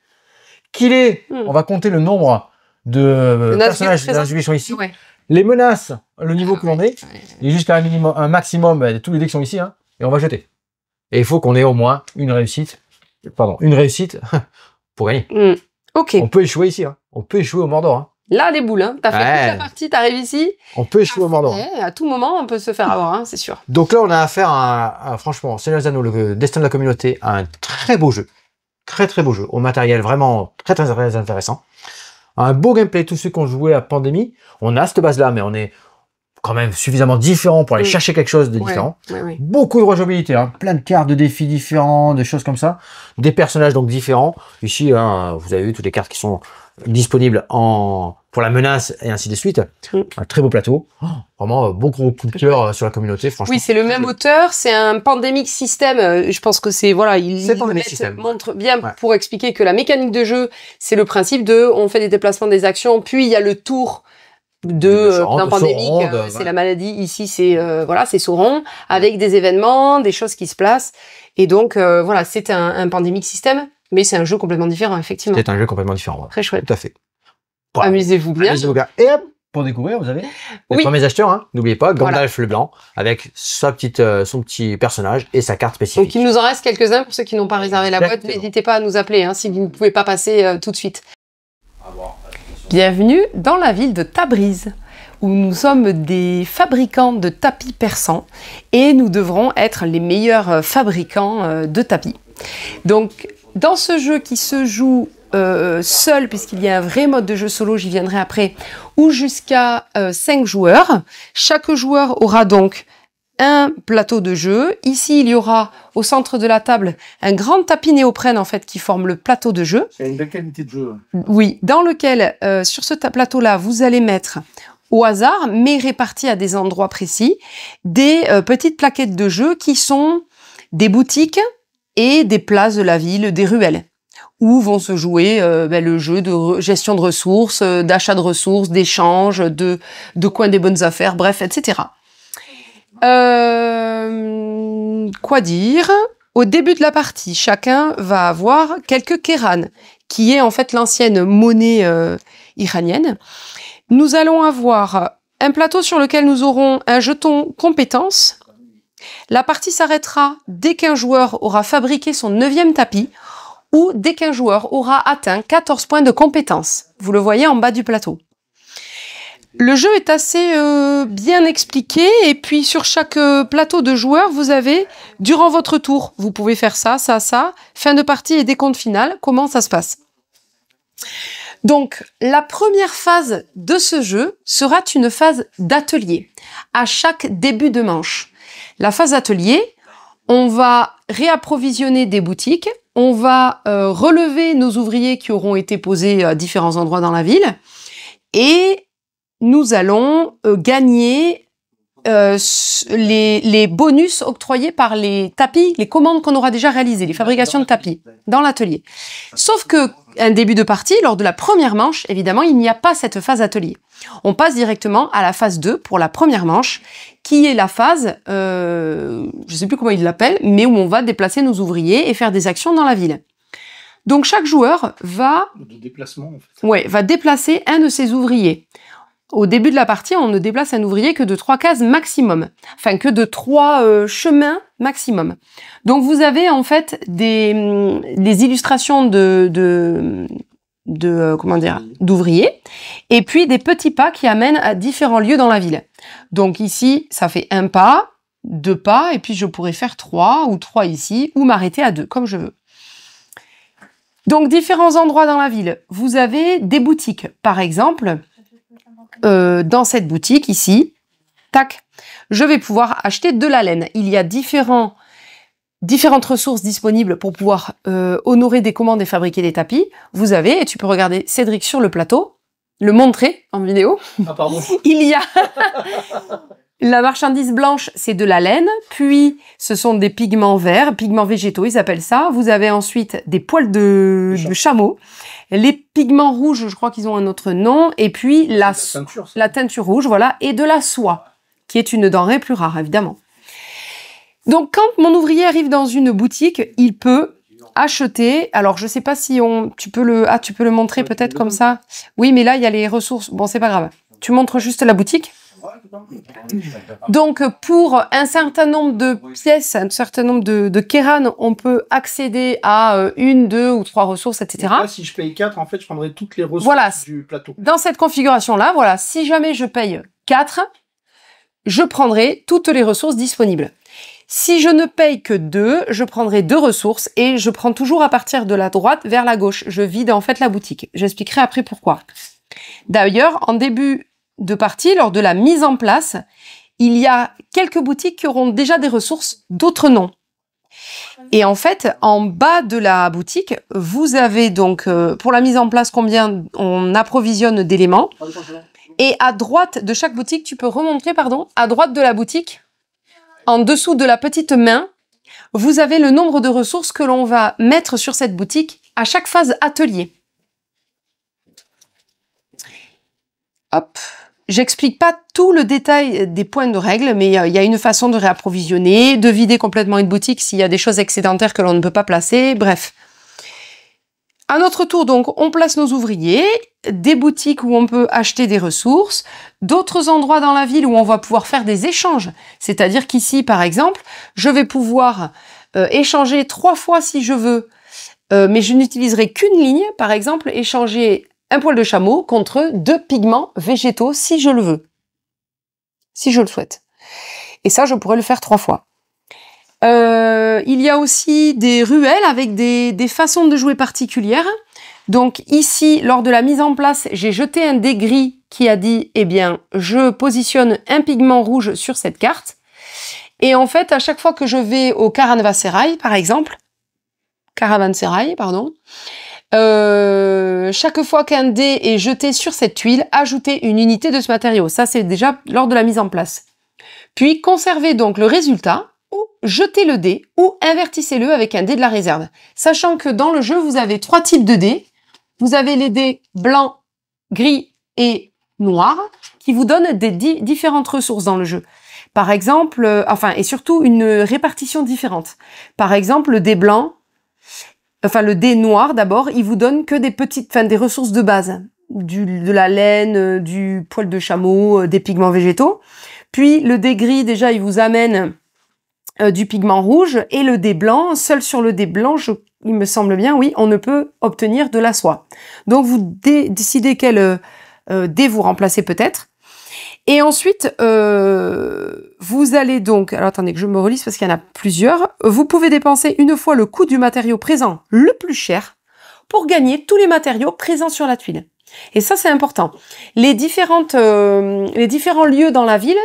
on va compter le nombre de personnages qui sont ici, les menaces, le niveau que l'on est, et jusqu'à un maximum de tous les dés qui sont ici, et on va jeter. Et il faut qu'on ait au moins une réussite pour gagner. Ok. On peut échouer ici, on peut échouer au Mordor. Là, les boules, hein. T'as fait toute la partie, t'arrives ici. On peut échouer au mordant. À tout moment, on peut se faire avoir, hein, c'est sûr. Donc là, on a affaire à franchement, Seigneur des Anneaux, le destin de la communauté, à un très beau jeu. Très très beau jeu. Au matériel vraiment très très intéressant. Un beau gameplay. Tous ceux qui ont joué à Pandémie, on a cette base-là, mais on est quand même suffisamment différent pour aller chercher quelque chose de différent. Beaucoup de rejouabilité, hein. Plein de cartes de défis différents, des choses comme ça. Des personnages donc différents. Ici, hein, vous avez vu toutes les cartes qui sont disponibles pour la menace et ainsi de suite. Un très beau plateau. Vraiment, bon gros coup de cœur sur la communauté, franchement. Oui, c'est le même auteur. C'est un Pandemic System. Je pense que c'est, voilà, il montre bien pour expliquer que la mécanique de jeu, c'est le principe de, on fait des déplacements des actions, puis il y a le tour d'un pandémique, c'est la maladie. Ici, c'est voilà, c'est Sauron, avec des événements, des choses qui se placent. Et donc, voilà, c'est un Pandemic System, mais c'est un jeu complètement différent, effectivement. C'est un jeu complètement différent. Très chouette. Tout à fait. Voilà. Amusez-vous bien. Amusez-vous bien. Et hop, pour découvrir, vous avez les premiers acheteurs. Hein. N'oubliez pas, Gandalf le Blanc, avec son petit personnage et sa carte spécifique. Donc, il nous en reste quelques-uns pour ceux qui n'ont pas réservé la boîte. N'hésitez pas à nous appeler hein, si vous ne pouvez pas passer tout de suite. Bienvenue dans la ville de Tabriz, où nous sommes des fabricants de tapis persans et nous devrons être les meilleurs fabricants de tapis. Donc, dans ce jeu qui se joue seul, puisqu'il y a un vrai mode de jeu solo, j'y viendrai après, ou jusqu'à 5 joueurs, chaque joueur aura donc un plateau de jeu. Ici, il y aura au centre de la table un grand tapis néoprène en fait qui forme le plateau de jeu. C'est une belle qualité de jeu. Oui, dans lequel, sur ce plateau-là, vous allez mettre au hasard, mais répartis à des endroits précis, des petites plaquettes de jeu qui sont des boutiques et des places de la ville, des ruelles, où vont se jouer le jeu de gestion de ressources, d'achat de ressources, d'échange, de coin des bonnes affaires, bref, etc. Quoi dire? Au début de la partie, chacun va avoir quelques kérans, qui est en fait l'ancienne monnaie iranienne. Nous allons avoir un plateau sur lequel nous aurons un jeton compétence. La partie s'arrêtera dès qu'un joueur aura fabriqué son 9e tapis ou dès qu'un joueur aura atteint 14 points de compétence. Vous le voyez en bas du plateau. Le jeu est assez bien expliqué et puis sur chaque plateau de joueurs, vous avez, durant votre tour, vous pouvez faire ça, ça, ça, fin de partie et décompte final, comment ça se passe. Donc, la première phase de ce jeu sera une phase d'atelier, à chaque début de manche. La phase atelier, on va réapprovisionner des boutiques, on va relever nos ouvriers qui auront été posés à différents endroits dans la ville et nous allons gagner les bonus octroyés par les tapis, les commandes qu'on aura déjà réalisées, les fabrications de tapis dans l'atelier. Sauf que un début de partie, lors de la première manche, évidemment, il n'y a pas cette phase atelier. On passe directement à la phase 2 pour la première manche, qui est la phase, je ne sais plus comment il l'appelle, mais où on va déplacer nos ouvriers et faire des actions dans la ville. Donc chaque joueur va déplacer un de ses ouvriers. Au début de la partie, on ne déplace un ouvrier que de 3 cases maximum. Enfin, que de 3 chemins maximum. Donc, vous avez en fait des illustrations d'ouvriers. Et puis, des petits pas qui amènent à différents lieux dans la ville. Donc, ici, ça fait 1 pas, 2 pas, et puis je pourrais faire 3 ou 3 ici, ou m'arrêter à 2, comme je veux. Donc, différents endroits dans la ville. Vous avez des boutiques. Par exemple, dans cette boutique ici, tac, je vais pouvoir acheter de la laine. Il y a différentes ressources disponibles pour pouvoir honorer des commandes et fabriquer des tapis. Vous avez, et tu peux regarder Cédric sur le plateau, le montrer en vidéo. Ah pardon. Il y a la marchandise blanche, c'est de la laine, puis ce sont des pigments verts, pigments végétaux, ils appellent ça. Vous avez ensuite des poils de chameau. Les pigments rouges, je crois qu'ils ont un autre nom, et puis la teinture rouge, voilà, et de la soie, qui est une denrée plus rare, évidemment. Donc, quand mon ouvrier arrive dans une boutique, il peut acheter, alors je sais pas si tu peux le montrer peut-être comme ça. Oui, mais là, il y a les ressources, bon, c'est pas grave. Tu montres juste la boutique. Donc, pour un certain nombre de pièces, un certain nombre de Keiran, on peut accéder à 1, 2 ou 3 ressources, etc. Là, si je paye 4, en fait, je prendrai toutes les ressources du plateau. Dans cette configuration-là, voilà, si jamais je paye 4, je prendrai toutes les ressources disponibles. Si je ne paye que 2, je prendrai 2 ressources et je prends toujours à partir de la droite vers la gauche. Je vide en fait la boutique. J'expliquerai après pourquoi. D'ailleurs, en début de partie, lors de la mise en place, il y a quelques boutiques qui auront déjà des ressources, d'autres non. Et en fait, en bas de la boutique, vous avez donc, pour la mise en place, combien on approvisionne d'éléments. Et à droite de chaque boutique, tu peux remontrer, pardon, à droite de la boutique, en dessous de la petite main, vous avez le nombre de ressources que l'on va mettre sur cette boutique à chaque phase atelier. Hop. J'explique pas tout le détail des points de règle, mais il y a une façon de réapprovisionner, de vider complètement une boutique s'il y a des choses excédentaires que l'on ne peut pas placer, bref. À notre tour, donc, on place nos ouvriers, des boutiques où on peut acheter des ressources, d'autres endroits dans la ville où on va pouvoir faire des échanges. C'est-à-dire qu'ici, par exemple, je vais pouvoir échanger 3 fois si je veux, mais je n'utiliserai qu'une ligne. Par exemple, échanger un poil de chameau contre 2 pigments végétaux si je le veux. Si je le souhaite. Et ça, je pourrais le faire 3 fois. Il y a aussi des ruelles avec des façons de jouer particulières. Donc ici, lors de la mise en place, j'ai jeté un dé gris qui a dit, eh bien, je positionne un pigment rouge sur cette carte. Et en fait, à chaque fois que je vais au Caravansérail, par exemple, chaque fois qu'un dé est jeté sur cette tuile, ajoutez une unité de ce matériau. Ça, c'est déjà lors de la mise en place. Puis, conservez donc le résultat, ou jetez le dé, ou invertissez-le avec un dé de la réserve. Sachant que dans le jeu, vous avez 3 types de dés. Vous avez les dés blancs, gris et noirs, qui vous donnent des différentes ressources dans le jeu. Par exemple, et surtout une répartition différente. Par exemple, le dé blanc, le dé noir d'abord, il vous donne que des ressources de base. De la laine, du poil de chameau, des pigments végétaux. Puis le dé gris, déjà, il vous amène du pigment rouge. Et le dé blanc, seul sur le dé blanc, il me semble bien, oui, on ne peut obtenir de la soie. Donc vous décidez quel dé vous remplacez peut-être. Et ensuite, vous allez donc... Alors attendez que je me relise parce qu'il y en a plusieurs. Vous pouvez dépenser une fois le coût du matériau présent le plus cher pour gagner tous les matériaux présents sur la tuile. Et ça, c'est important. Les différents lieux dans la ville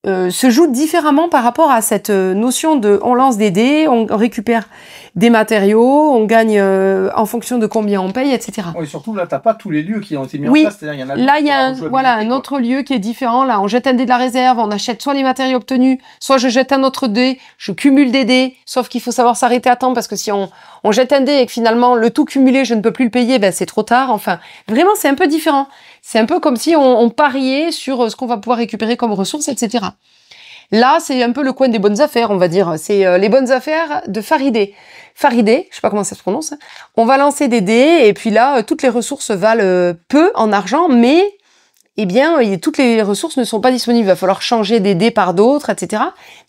se jouent différemment par rapport à cette notion de on lance des dés, on récupère des matériaux, on gagne en fonction de combien on paye, etc. Oui, surtout là, t'as pas tous les lieux qui ont été mis en place. Il y en a là, il y a un autre lieu qui est différent. Là, on jette un dé de la réserve, on achète soit les matériaux obtenus, soit je jette un autre dé, je cumule des dés. Sauf qu'il faut savoir s'arrêter à temps parce que si on jette un dé et que finalement le tout cumulé, je ne peux plus le payer, ben c'est trop tard. Enfin, vraiment, c'est un peu différent. C'est un peu comme si on pariait sur ce qu'on va pouvoir récupérer comme ressources, etc. Là, c'est un peu le coin des bonnes affaires, on va dire. C'est les bonnes affaires de Farideh. Farideh, je sais pas comment ça se prononce. On va lancer des dés et puis là, toutes les ressources valent peu en argent, mais eh bien, toutes les ressources ne sont pas disponibles. Il va falloir changer des dés par d'autres, etc.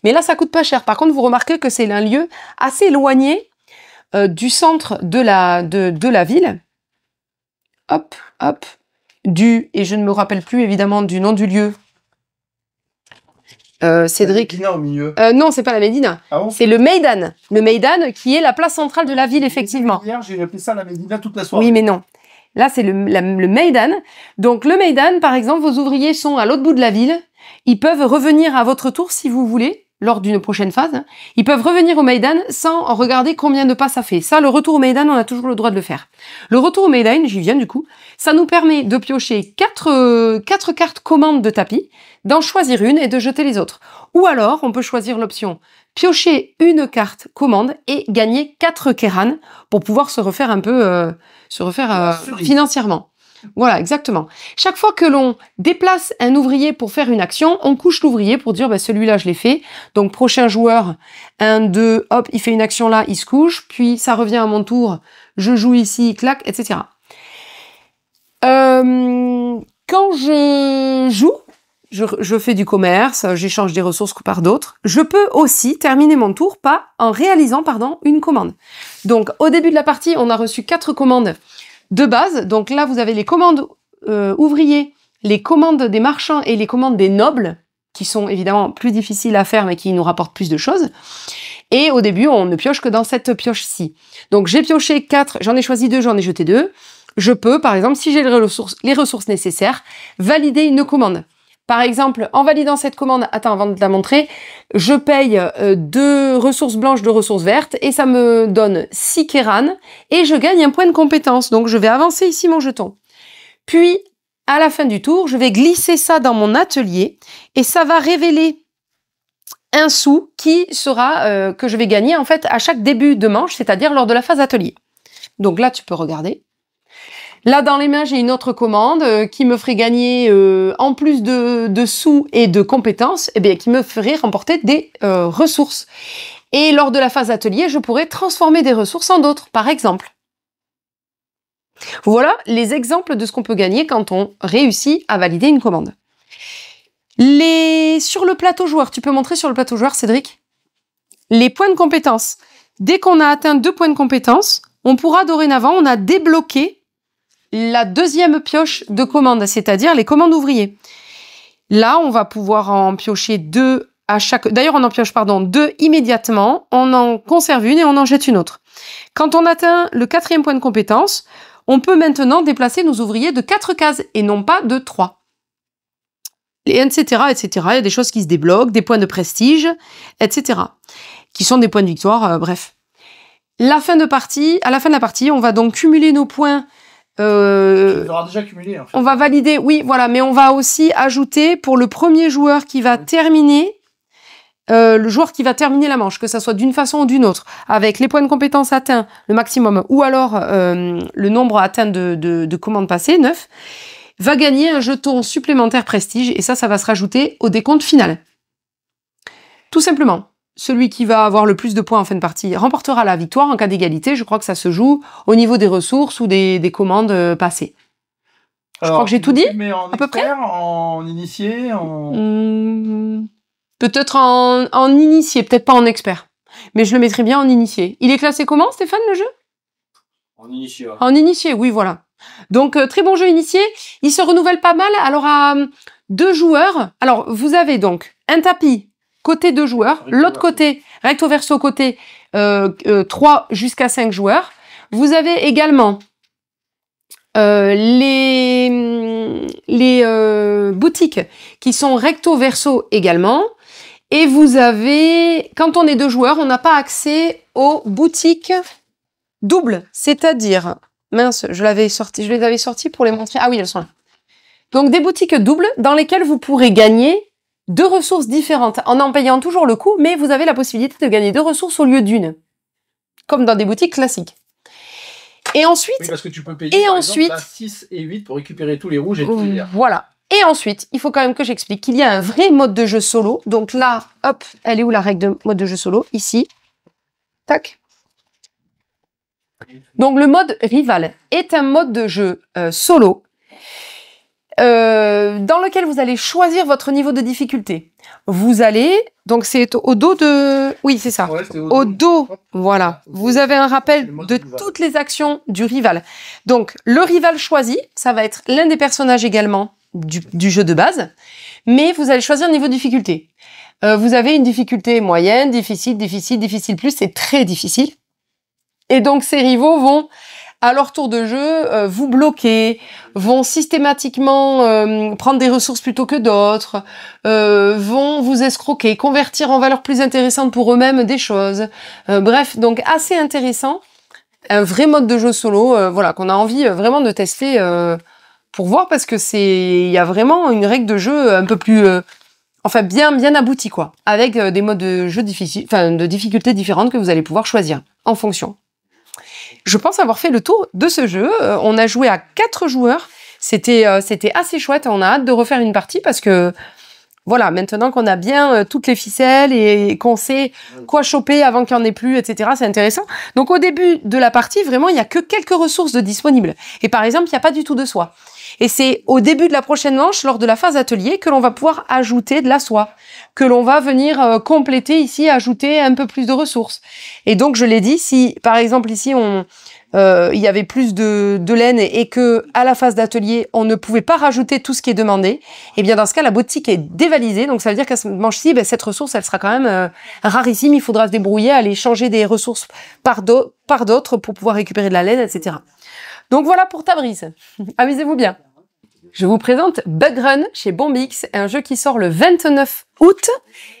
Mais là, ça coûte pas cher. Par contre, vous remarquez que c'est un lieu assez éloigné du centre de la ville. Hop, hop. Et je ne me rappelle plus évidemment du nom du lieu. Cédric. La Médina au milieu. Non, c'est pas la Médina. Ah bon, c'est le Meydan. Le Meydan qui est la place centrale de la ville, effectivement. Hier, j'ai appelé ça la Médina toute la soirée. Oui, mais non. Là, c'est le Meydan. Donc, le Meydan, par exemple, vos ouvriers sont à l'autre bout de la ville. Ils peuvent revenir à votre tour si vous voulez, lors d'une prochaine phase. Ils peuvent revenir au Meydan sans regarder combien de pas ça fait. Ça, le retour au Meydan, on a toujours le droit de le faire. Le retour au Meydan, j'y viens du coup, ça nous permet de piocher 4 cartes commandes de tapis, d'en choisir une et de jeter les autres. Ou alors, on peut choisir l'option piocher une carte commande et gagner 4 Keiran pour pouvoir se refaire un peu, financièrement. Voilà, exactement. Chaque fois que l'on déplace un ouvrier pour faire une action, on couche l'ouvrier pour dire, celui-là, je l'ai fait. Donc, prochain joueur, 1, 2, hop, il fait une action là, il se couche. Puis, ça revient à mon tour, je joue ici, clac, etc. Quand je joue, je fais du commerce, j'échange des ressources par d'autres. Je peux aussi terminer mon tour en réalisant une commande. Donc, au début de la partie, on a reçu 4 commandes de base. Donc là, vous avez les commandes ouvriers, les commandes des marchands et les commandes des nobles, qui sont évidemment plus difficiles à faire, mais qui nous rapportent plus de choses. Et au début, on ne pioche que dans cette pioche-ci. Donc, j'ai pioché 4, j'en ai choisi 2, j'en ai jeté 2. Je peux, par exemple, si j'ai les ressources nécessaires, valider une commande. Par exemple, en validant cette commande, attends, avant de la montrer, je paye 2 ressources blanches, 2 ressources vertes, et ça me donne 6 kéranes, et je gagne un point de compétence. Donc, je vais avancer ici mon jeton. Puis, à la fin du tour, je vais glisser ça dans mon atelier, et ça va révéler un sou qui sera, que je vais gagner, en fait, à chaque début de manche, c'est-à-dire lors de la phase atelier. Donc là, tu peux regarder. Là, dans les mains, j'ai une autre commande qui me ferait gagner, en plus de sous et de compétences, eh bien, qui me ferait remporter des ressources. Et lors de la phase atelier, je pourrais transformer des ressources en d'autres, par exemple. Voilà les exemples de ce qu'on peut gagner quand on réussit à valider une commande. Sur le plateau joueur, tu peux montrer sur le plateau joueur, Cédric? Les points de compétences. Dès qu'on a atteint 2 points de compétences, on pourra dorénavant, on a débloqué la deuxième pioche de commande, c'est-à-dire les commandes ouvriers. Là, on va pouvoir en piocher 2 à chaque... D'ailleurs, on en pioche, 2 immédiatement, on en conserve une et on en jette une autre. Quand on atteint le 4e point de compétence, on peut maintenant déplacer nos ouvriers de 4 cases et non pas de 3. Et etc., etc. Il y a des choses qui se débloquent, des points de prestige, etc. Qui sont des points de victoire, bref. À la fin de la partie, on va donc cumuler nos points. Tu l'auras déjà cumulé, en fait. On va valider, oui, voilà, mais on va aussi ajouter pour le premier joueur qui va terminer, le joueur qui va terminer la manche, que ça soit d'une façon ou d'une autre, avec les points de compétence atteints, le maximum, ou alors le nombre atteint de commandes passées, 9, va gagner un jeton supplémentaire prestige, et ça va se rajouter au décompte final. Tout simplement. Celui qui va avoir le plus de points en fin de partie remportera la victoire. En cas d'égalité, je crois que ça se joue au niveau des ressources ou des commandes passées. Je crois que j'ai tout dit, à peu près. En initié, Peut-être en initié, peut-être pas en expert. Mais je le mettrai bien en initié. Il est classé comment, Stéphane, le jeu? En initié, ouais. En initié, oui, voilà. Donc, très bon jeu initié. Il se renouvelle pas mal. Alors, à 2 joueurs, alors, vous avez donc un tapis côté 2 joueurs, l'autre côté, recto verso côté 3 jusqu'à 5 joueurs. Vous avez également les boutiques qui sont recto verso également. Et vous avez, quand on est 2 joueurs, on n'a pas accès aux boutiques doubles. C'est-à-dire, mince, je les avais sorties pour les montrer. Ah oui, elles sont là. Donc des boutiques doubles dans lesquelles vous pourrez gagner 2 ressources différentes, en payant toujours le coût, mais vous avez la possibilité de gagner 2 ressources au lieu d'une, comme dans des boutiques classiques. Et ensuite... Oui, parce que tu peux payer, par exemple, 6 et 8 pour récupérer tous les rouges et tous les verts. Voilà. Et ensuite, il faut quand même que j'explique qu'il y a un vrai mode de jeu solo. Donc là, hop, elle est où la règle de mode de jeu solo? Ici. Tac. Donc le mode rival est un mode de jeu solo, dans lequel vous allez choisir votre niveau de difficulté. Vous allez, donc c'est au dos de... Oui, c'est ça. Ouais, au dos, voilà. Vous avez un rappel de toutes les actions du rival. Donc, le rival choisi, ça va être l'un des personnages également du jeu de base, mais vous allez choisir le niveau de difficulté. Vous avez une difficulté moyenne, difficile, difficile plus, c'est très difficile. Et donc, ces rivaux vont... à leur tour de jeu, vous bloquer, vont systématiquement prendre des ressources plutôt que d'autres, vont vous escroquer, convertir en valeurs plus intéressantes pour eux-mêmes des choses. Bref, donc assez intéressant. Un vrai mode de jeu solo, voilà, qu'on a envie vraiment de tester pour voir, parce que il y a vraiment une règle de jeu un peu plus... enfin, bien aboutie, quoi. Avec des modes de jeu difficiles, enfin, de difficultés différentes que vous allez pouvoir choisir en fonction. Je pense avoir fait le tour de ce jeu. On a joué à 4 joueurs. C'était assez chouette. On a hâte de refaire une partie parce que, voilà, maintenant qu'on a bien toutes les ficelles et qu'on sait quoi choper avant qu'il n'y en ait plus, etc., c'est intéressant. Donc, au début de la partie, vraiment, il n'y a que quelques ressources de disponibles. Et par exemple, il n'y a pas du tout de soie. Et c'est au début de la prochaine manche, lors de la phase atelier, que l'on va pouvoir ajouter de la soie, que l'on va venir compléter ici, ajouter un peu plus de ressources. Et donc, je l'ai dit, si par exemple ici, il y avait plus de laine et que à la phase d'atelier, on ne pouvait pas rajouter tout ce qui est demandé, eh bien dans ce cas, la boutique est dévalisée. Donc ça veut dire qu'à cette manche-ci, cette ressource, elle sera quand même rarissime. Il faudra se débrouiller, aller changer des ressources par d'autres pour pouvoir récupérer de la laine, etc. Donc voilà pour Tabriz. Amusez-vous bien. Je vous présente Bug Run chez Bombix, un jeu qui sort le 29 août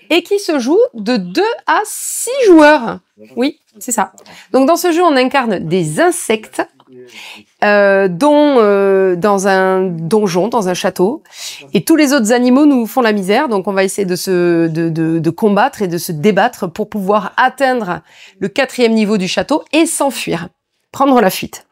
et qui se joue de 2 à 6 joueurs. Oui, c'est ça. Donc dans ce jeu, on incarne des insectes dans un donjon, dans un château. Et tous les autres animaux nous font la misère. Donc on va essayer de combattre et de se débattre pour pouvoir atteindre le 4e niveau du château et s'enfuir, prendre la fuite.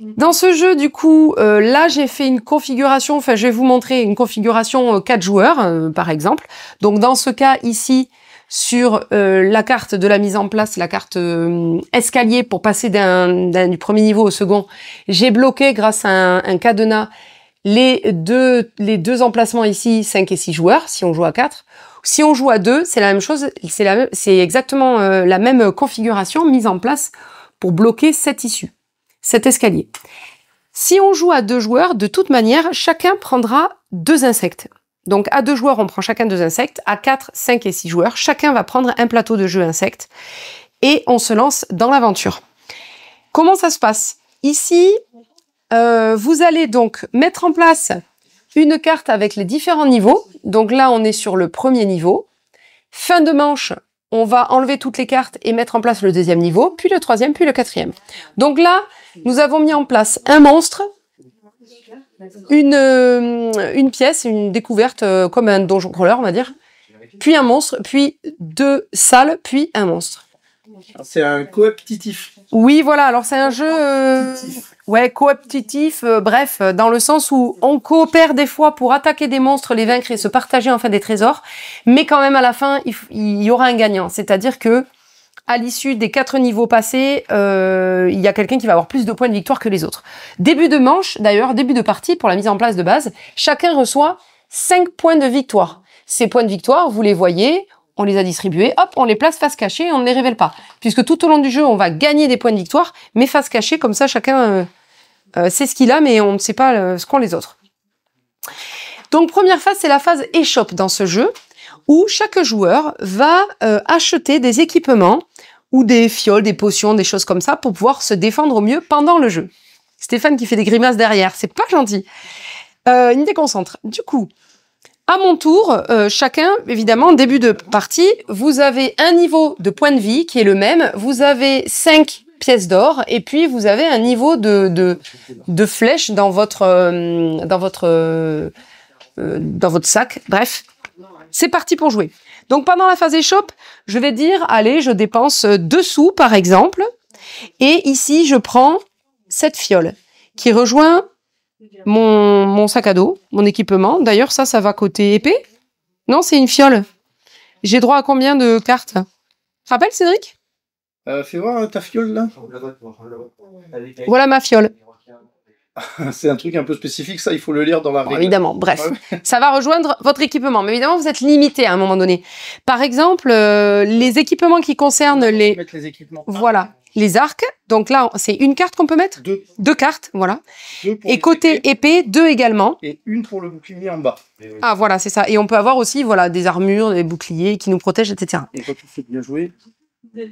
Dans ce jeu, du coup, là, j'ai fait une configuration, enfin, je vais vous montrer une configuration 4 joueurs, par exemple. Donc, dans ce cas, ici, sur la carte de la mise en place, la carte escalier pour passer du premier niveau au second, j'ai bloqué, grâce à un cadenas, les deux emplacements ici, 5 et 6 joueurs, si on joue à 4. Si on joue à 2, c'est la même chose, c'est exactement la même configuration mise en place pour bloquer cette issue. Cet escalier. Si on joue à 2 joueurs, de toute manière, chacun prendra 2 insectes. Donc, à 2 joueurs, on prend chacun 2 insectes. À 4, 5 et 6 joueurs, chacun va prendre un plateau de jeu insectes. Et on se lance dans l'aventure. Comment ça se passe? Ici, vous allez donc mettre en place une carte avec les différents niveaux. Donc là, on est sur le premier niveau. Fin de manche, on va enlever toutes les cartes et mettre en place le 2e niveau, puis le 3e, puis le 4e. Donc là, nous avons mis en place un monstre, une pièce, une découverte comme un donjon crawler, on va dire, puis un monstre, puis 2 salles, puis un monstre. C'est un cooptitif. Oui, voilà. Alors c'est un jeu, cooptitif. Bref, dans le sens où on coopère des fois pour attaquer des monstres, les vaincre et se partager enfin des trésors, mais quand même à la fin, il y aura un gagnant. C'est-à-dire que à l'issue des 4 niveaux passés, il y a quelqu'un qui va avoir plus de points de victoire que les autres. Début de manche, d'ailleurs, début de partie, pour la mise en place de base, chacun reçoit 5 points de victoire. Ces points de victoire, vous les voyez, on les a distribués, hop, on les place face cachée et on ne les révèle pas. Puisque tout au long du jeu, on va gagner des points de victoire, mais face cachée, comme ça, chacun sait ce qu'il a, mais on ne sait pas ce qu'ont les autres. Donc, première phase, c'est la phase échoppe dans ce jeu, où chaque joueur va acheter des équipements ou des fioles, des potions, des choses comme ça pour pouvoir se défendre au mieux pendant le jeu. Stéphane qui fait des grimaces derrière, c'est pas gentil. Il me déconcentre. Du coup, à mon tour, chacun, évidemment, début de partie, vous avez un niveau de points de vie qui est le même. Vous avez 5 pièces d'or et puis vous avez un niveau de flèches dans votre sac. Bref, c'est parti pour jouer. Donc pendant la phase échoppe, je vais dire, allez, je dépense 2 sous par exemple. Et ici, je prends cette fiole qui rejoint mon sac à dos, mon équipement. D'ailleurs, ça va côté épée. Non, c'est une fiole. J'ai droit à combien de cartes? Rappelle, Cédric? Fais voir ta fiole là. Voilà ma fiole. C'est un truc un peu spécifique, ça, il faut le lire dans la règle. Évidemment, bref. Ça va rejoindre votre équipement. Mais évidemment, vous êtes limité à un moment donné. Par exemple, les équipements qui concernent les équipements. Voilà. Les arcs. Donc là, c'est une carte qu'on peut mettre? 2 cartes, voilà. Et côté épée, 2 également. Et une pour le bouclier en bas. Ah, voilà, c'est ça. Et on peut avoir aussi, voilà, des armures, des boucliers qui nous protègent, etc. Et quand tu fais bien jouer.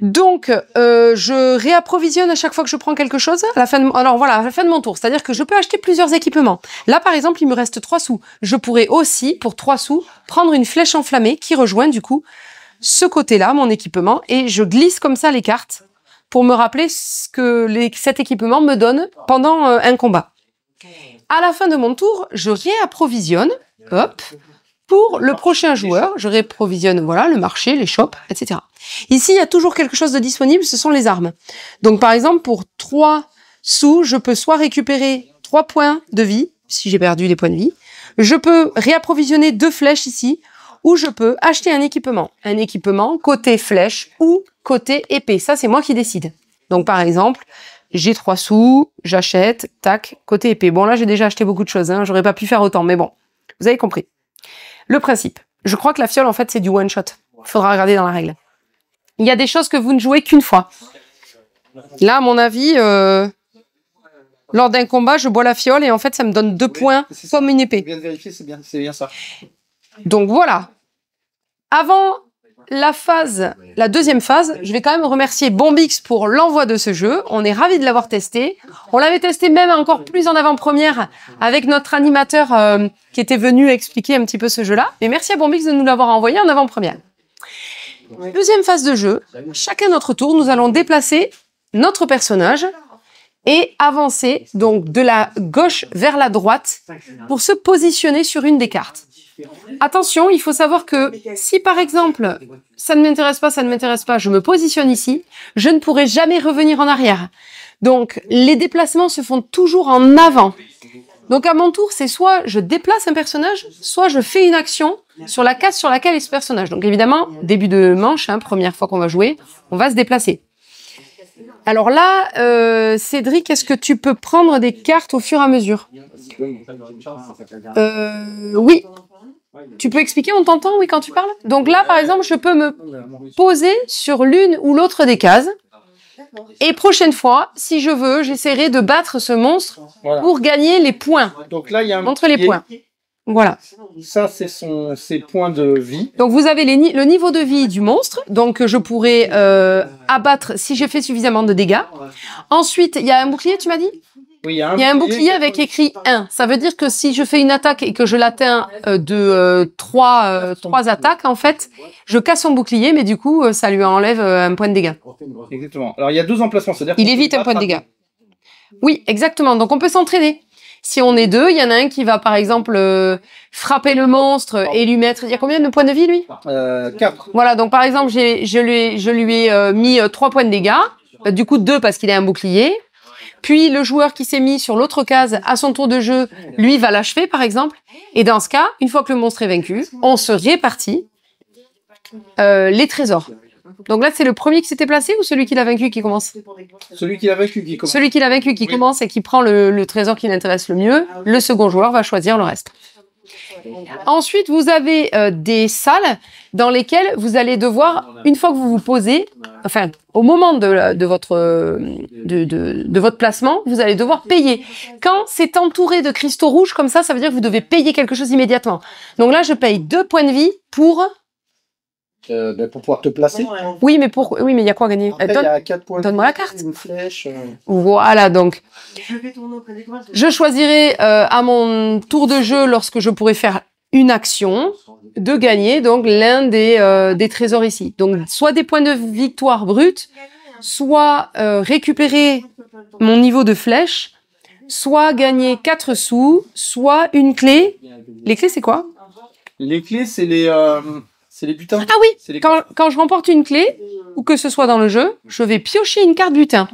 Donc, je réapprovisionne à chaque fois que je prends quelque chose à la fin de mon tour. C'est-à-dire que je peux acheter plusieurs équipements. Là, par exemple, il me reste 3 sous. Je pourrais aussi, pour 3 sous, prendre une flèche enflammée qui rejoint, du coup, ce côté-là, mon équipement. Et je glisse comme ça les cartes pour me rappeler ce que cet équipement me donne pendant un combat. À la fin de mon tour, je réapprovisionne, hop, pour le prochain joueur, je réapprovisionne, voilà, le marché, les shops, etc. Ici, il y a toujours quelque chose de disponible, ce sont les armes. Donc, par exemple, pour 3 sous, je peux soit récupérer 3 points de vie, si j'ai perdu des points de vie, je peux réapprovisionner 2 flèches ici, ou je peux acheter un équipement. Un équipement côté flèche ou côté épée. Ça, c'est moi qui décide. Donc, par exemple, j'ai 3 sous, j'achète, tac, côté épée. Bon, là, j'ai déjà acheté beaucoup de choses, hein, j'aurais pas pu faire autant, mais bon, vous avez compris. Le principe. Je crois que la fiole, en fait, c'est du one shot. Il faudra regarder dans la règle. Il y a des choses que vous ne jouez qu'une fois. Là, à mon avis, lors d'un combat, je bois la fiole et en fait, ça me donne 2 points comme une épée. Je viens de vérifier, c'est bien ça. Donc voilà. Avant la deuxième phase, je vais quand même remercier Bombix pour l'envoi de ce jeu. On est ravis de l'avoir testé. On l'avait testé même encore plus en avant-première avec notre animateur qui était venu expliquer un petit peu ce jeu-là. Mais merci à Bombix de nous l'avoir envoyé en avant-première. Deuxième phase de jeu. Chacun notre tour, nous allons déplacer notre personnage et avancer donc de la gauche vers la droite pour se positionner sur une des cartes. Attention, il faut savoir que si par exemple, ça ne m'intéresse pas, je me positionne ici, je ne pourrai jamais revenir en arrière. Donc, les déplacements se font toujours en avant. Donc, à mon tour, c'est soit je déplace un personnage, soit je fais une action sur la case sur laquelle est ce personnage. Donc, évidemment, début de manche, hein, première fois qu'on va jouer, on va se déplacer. Alors là, Cédric, est-ce que tu peux prendre des cartes au fur et à mesure? Oui. Tu peux expliquer, on t'entend, oui, quand tu parles? Donc là, par exemple, je peux me poser sur l'une ou l'autre des cases. Et prochaine fois, si je veux, j'essaierai de battre ce monstre pour gagner les points. Donc là, il y a entre les points. Voilà. Ça, c'est ses points de vie. Donc vous avez le niveau de vie du monstre. Donc je pourrais abattre si j'ai fait suffisamment de dégâts. Ensuite, il y a un bouclier, tu m'as dit? Oui, il y a un bouclier avec écrit 1. Ça veut dire que si je fais une attaque et que je l'atteins de 3 attaques, en fait, je casse son bouclier, mais du coup, ça lui enlève un point de dégâts. Exactement. Alors, il y a 2 emplacements. C'est-à-dire il évite un point de dégâts. Oui, exactement. Donc, on peut s'entraîner. Si on est 2, il y en a un qui va, par exemple, frapper le monstre et lui mettre... Il y a combien de points de vie, lui 4. Voilà, donc par exemple, je lui ai mis 3 points de dégâts. Du coup, 2 parce qu'il a un bouclier. Puis le joueur qui s'est mis sur l'autre case à son tour de jeu, lui va l'achever par exemple. Et dans ce cas, une fois que le monstre est vaincu, on se répartit les trésors. Donc là, c'est le premier qui s'était placé ou celui qui l'a vaincu qui commence? Celui qui l'a vaincu qui commence. Celui qui l'a vaincu qui commence et qui prend le trésor qui l'intéresse le mieux. Le second joueur va choisir le reste. Ensuite, vous avez des salles dans lesquelles vous allez devoir, une fois que vous vous posez, enfin, au moment de votre placement, vous allez devoir payer. Quand c'est entouré de cristaux rouges comme ça veut dire que vous devez payer quelque chose immédiatement. Donc là, je paye 2 points de vie pour pouvoir te placer. Oui, mais il y a quoi à gagner? Après, il y a 4 points. Donne-moi la carte. Une flèche. Voilà, donc. Je choisirai à mon tour de jeu, lorsque je pourrai faire une action, de gagner donc l'un des trésors ici. Donc, soit des points de victoire brut, soit récupérer mon niveau de flèche, soit gagner 4 sous, soit une clé. Les clés, c'est quoi? Les clés, c'est les butins. Ah oui, quand je remporte une clé, ou que ce soit dans le jeu, je vais piocher une carte butin.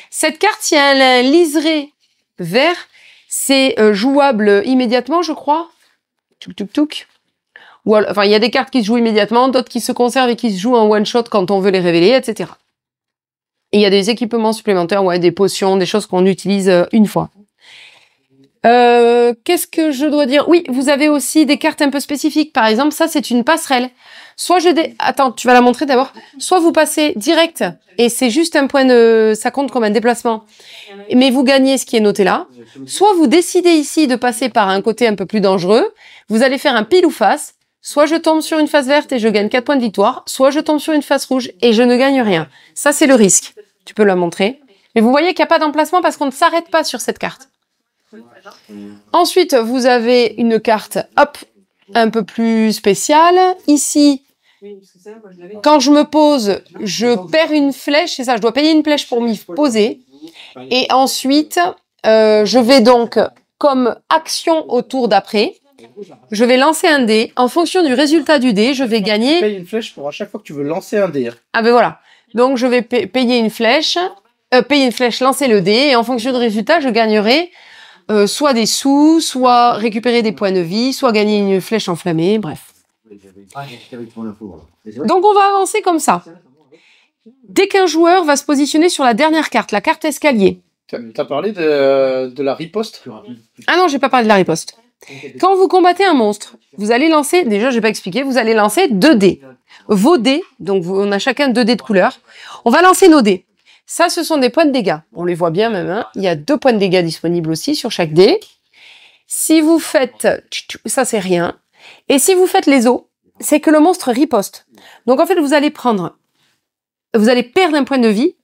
Cette carte, si elle a un liseré vert, c'est jouable immédiatement, je crois. Touk touk touk. Ou alors, enfin, il y a des cartes qui se jouent immédiatement, d'autres qui se conservent et qui se jouent en one shot quand on veut les révéler, etc. Et il y a des équipements supplémentaires, ouais, des potions, des choses qu'on utilise une fois. Qu'est-ce que je dois dire? Oui, vous avez aussi des cartes un peu spécifiques. Par exemple, ça, c'est une passerelle. Soit Attends, tu vas la montrer d'abord. Soit vous passez direct, et c'est juste un point de... Ça compte comme un déplacement. Mais vous gagnez ce qui est noté là. Soit vous décidez ici de passer par un côté un peu plus dangereux. Vous allez faire un pile ou face. Soit je tombe sur une face verte et je gagne 4 points de victoire. Soit je tombe sur une face rouge et je ne gagne rien. Ça, c'est le risque. Tu peux la montrer. Mais vous voyez qu'il n'y a pas d'emplacement parce qu'on ne s'arrête pas sur cette carte. Ensuite, vous avez une carte, hop, un peu plus spéciale. Ici, quand je me pose, je perds une flèche. C'est ça, je dois payer une flèche pour m'y poser. Et ensuite, je vais donc, comme action au tour d'après, je vais lancer un dé. En fonction du résultat du dé, je vais gagner... Tu payes une flèche pour à chaque fois que tu veux lancer un dé. Ah ben voilà. Donc, je vais payer une flèche, lancer le dé. Et en fonction du résultat, je gagnerai... soit des sous, soit récupérer des points de vie, soit gagner une flèche enflammée, bref. Donc on va avancer comme ça. Dès qu'un joueur va se positionner sur la dernière carte, la carte escalier. T'as parlé de la riposte? Ah non, j'ai pas parlé de la riposte. Quand vous combattez un monstre, vous allez lancer, déjà j'ai pas expliqué, vous allez lancer 2 dés. Vos dés, donc on a chacun 2 dés de couleur. On va lancer nos dés. Ça, ce sont des points de dégâts. On les voit bien même, hein. Il y a 2 points de dégâts disponibles aussi sur chaque dé. Si vous faites, ça c'est rien. Et si vous faites les os, c'est que le monstre riposte. Donc en fait, vous allez perdre un point de vie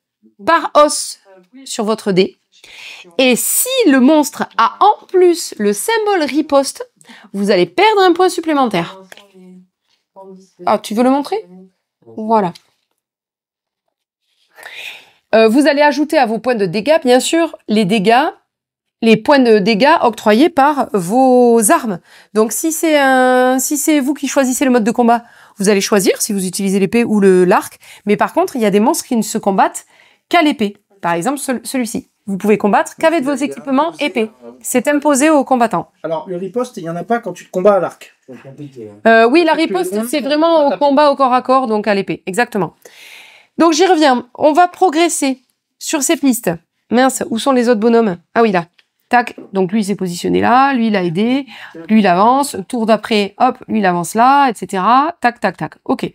par os sur votre dé. Et si le monstre a en plus le symbole riposte, vous allez perdre un point supplémentaire. Ah, tu veux le montrer? Voilà. Vous allez ajouter à vos points de dégâts, bien sûr, les points de dégâts octroyés par vos armes. Donc si c'est vous qui choisissez le mode de combat, vous allez choisir si vous utilisez l'épée ou l'arc. Mais par contre, il y a des monstres qui ne se combattent qu'à l'épée. Par exemple, celui-ci. Vous pouvez combattre qu'avec vos équipements épée. C'est imposé aux combattants. Alors, le riposte, il n'y en a pas quand tu te combats à l'arc. Oui, la riposte, c'est vraiment au combat au corps à corps, donc à l'épée. Exactement. Donc, j'y reviens. On va progresser sur ces pistes. Mince, où sont les autres bonhommes? Ah oui, là. Tac, donc lui il s'est positionné là, lui il a aidé, lui il avance, tour d'après, hop, lui il avance là, etc. Tac, tac, tac, ok.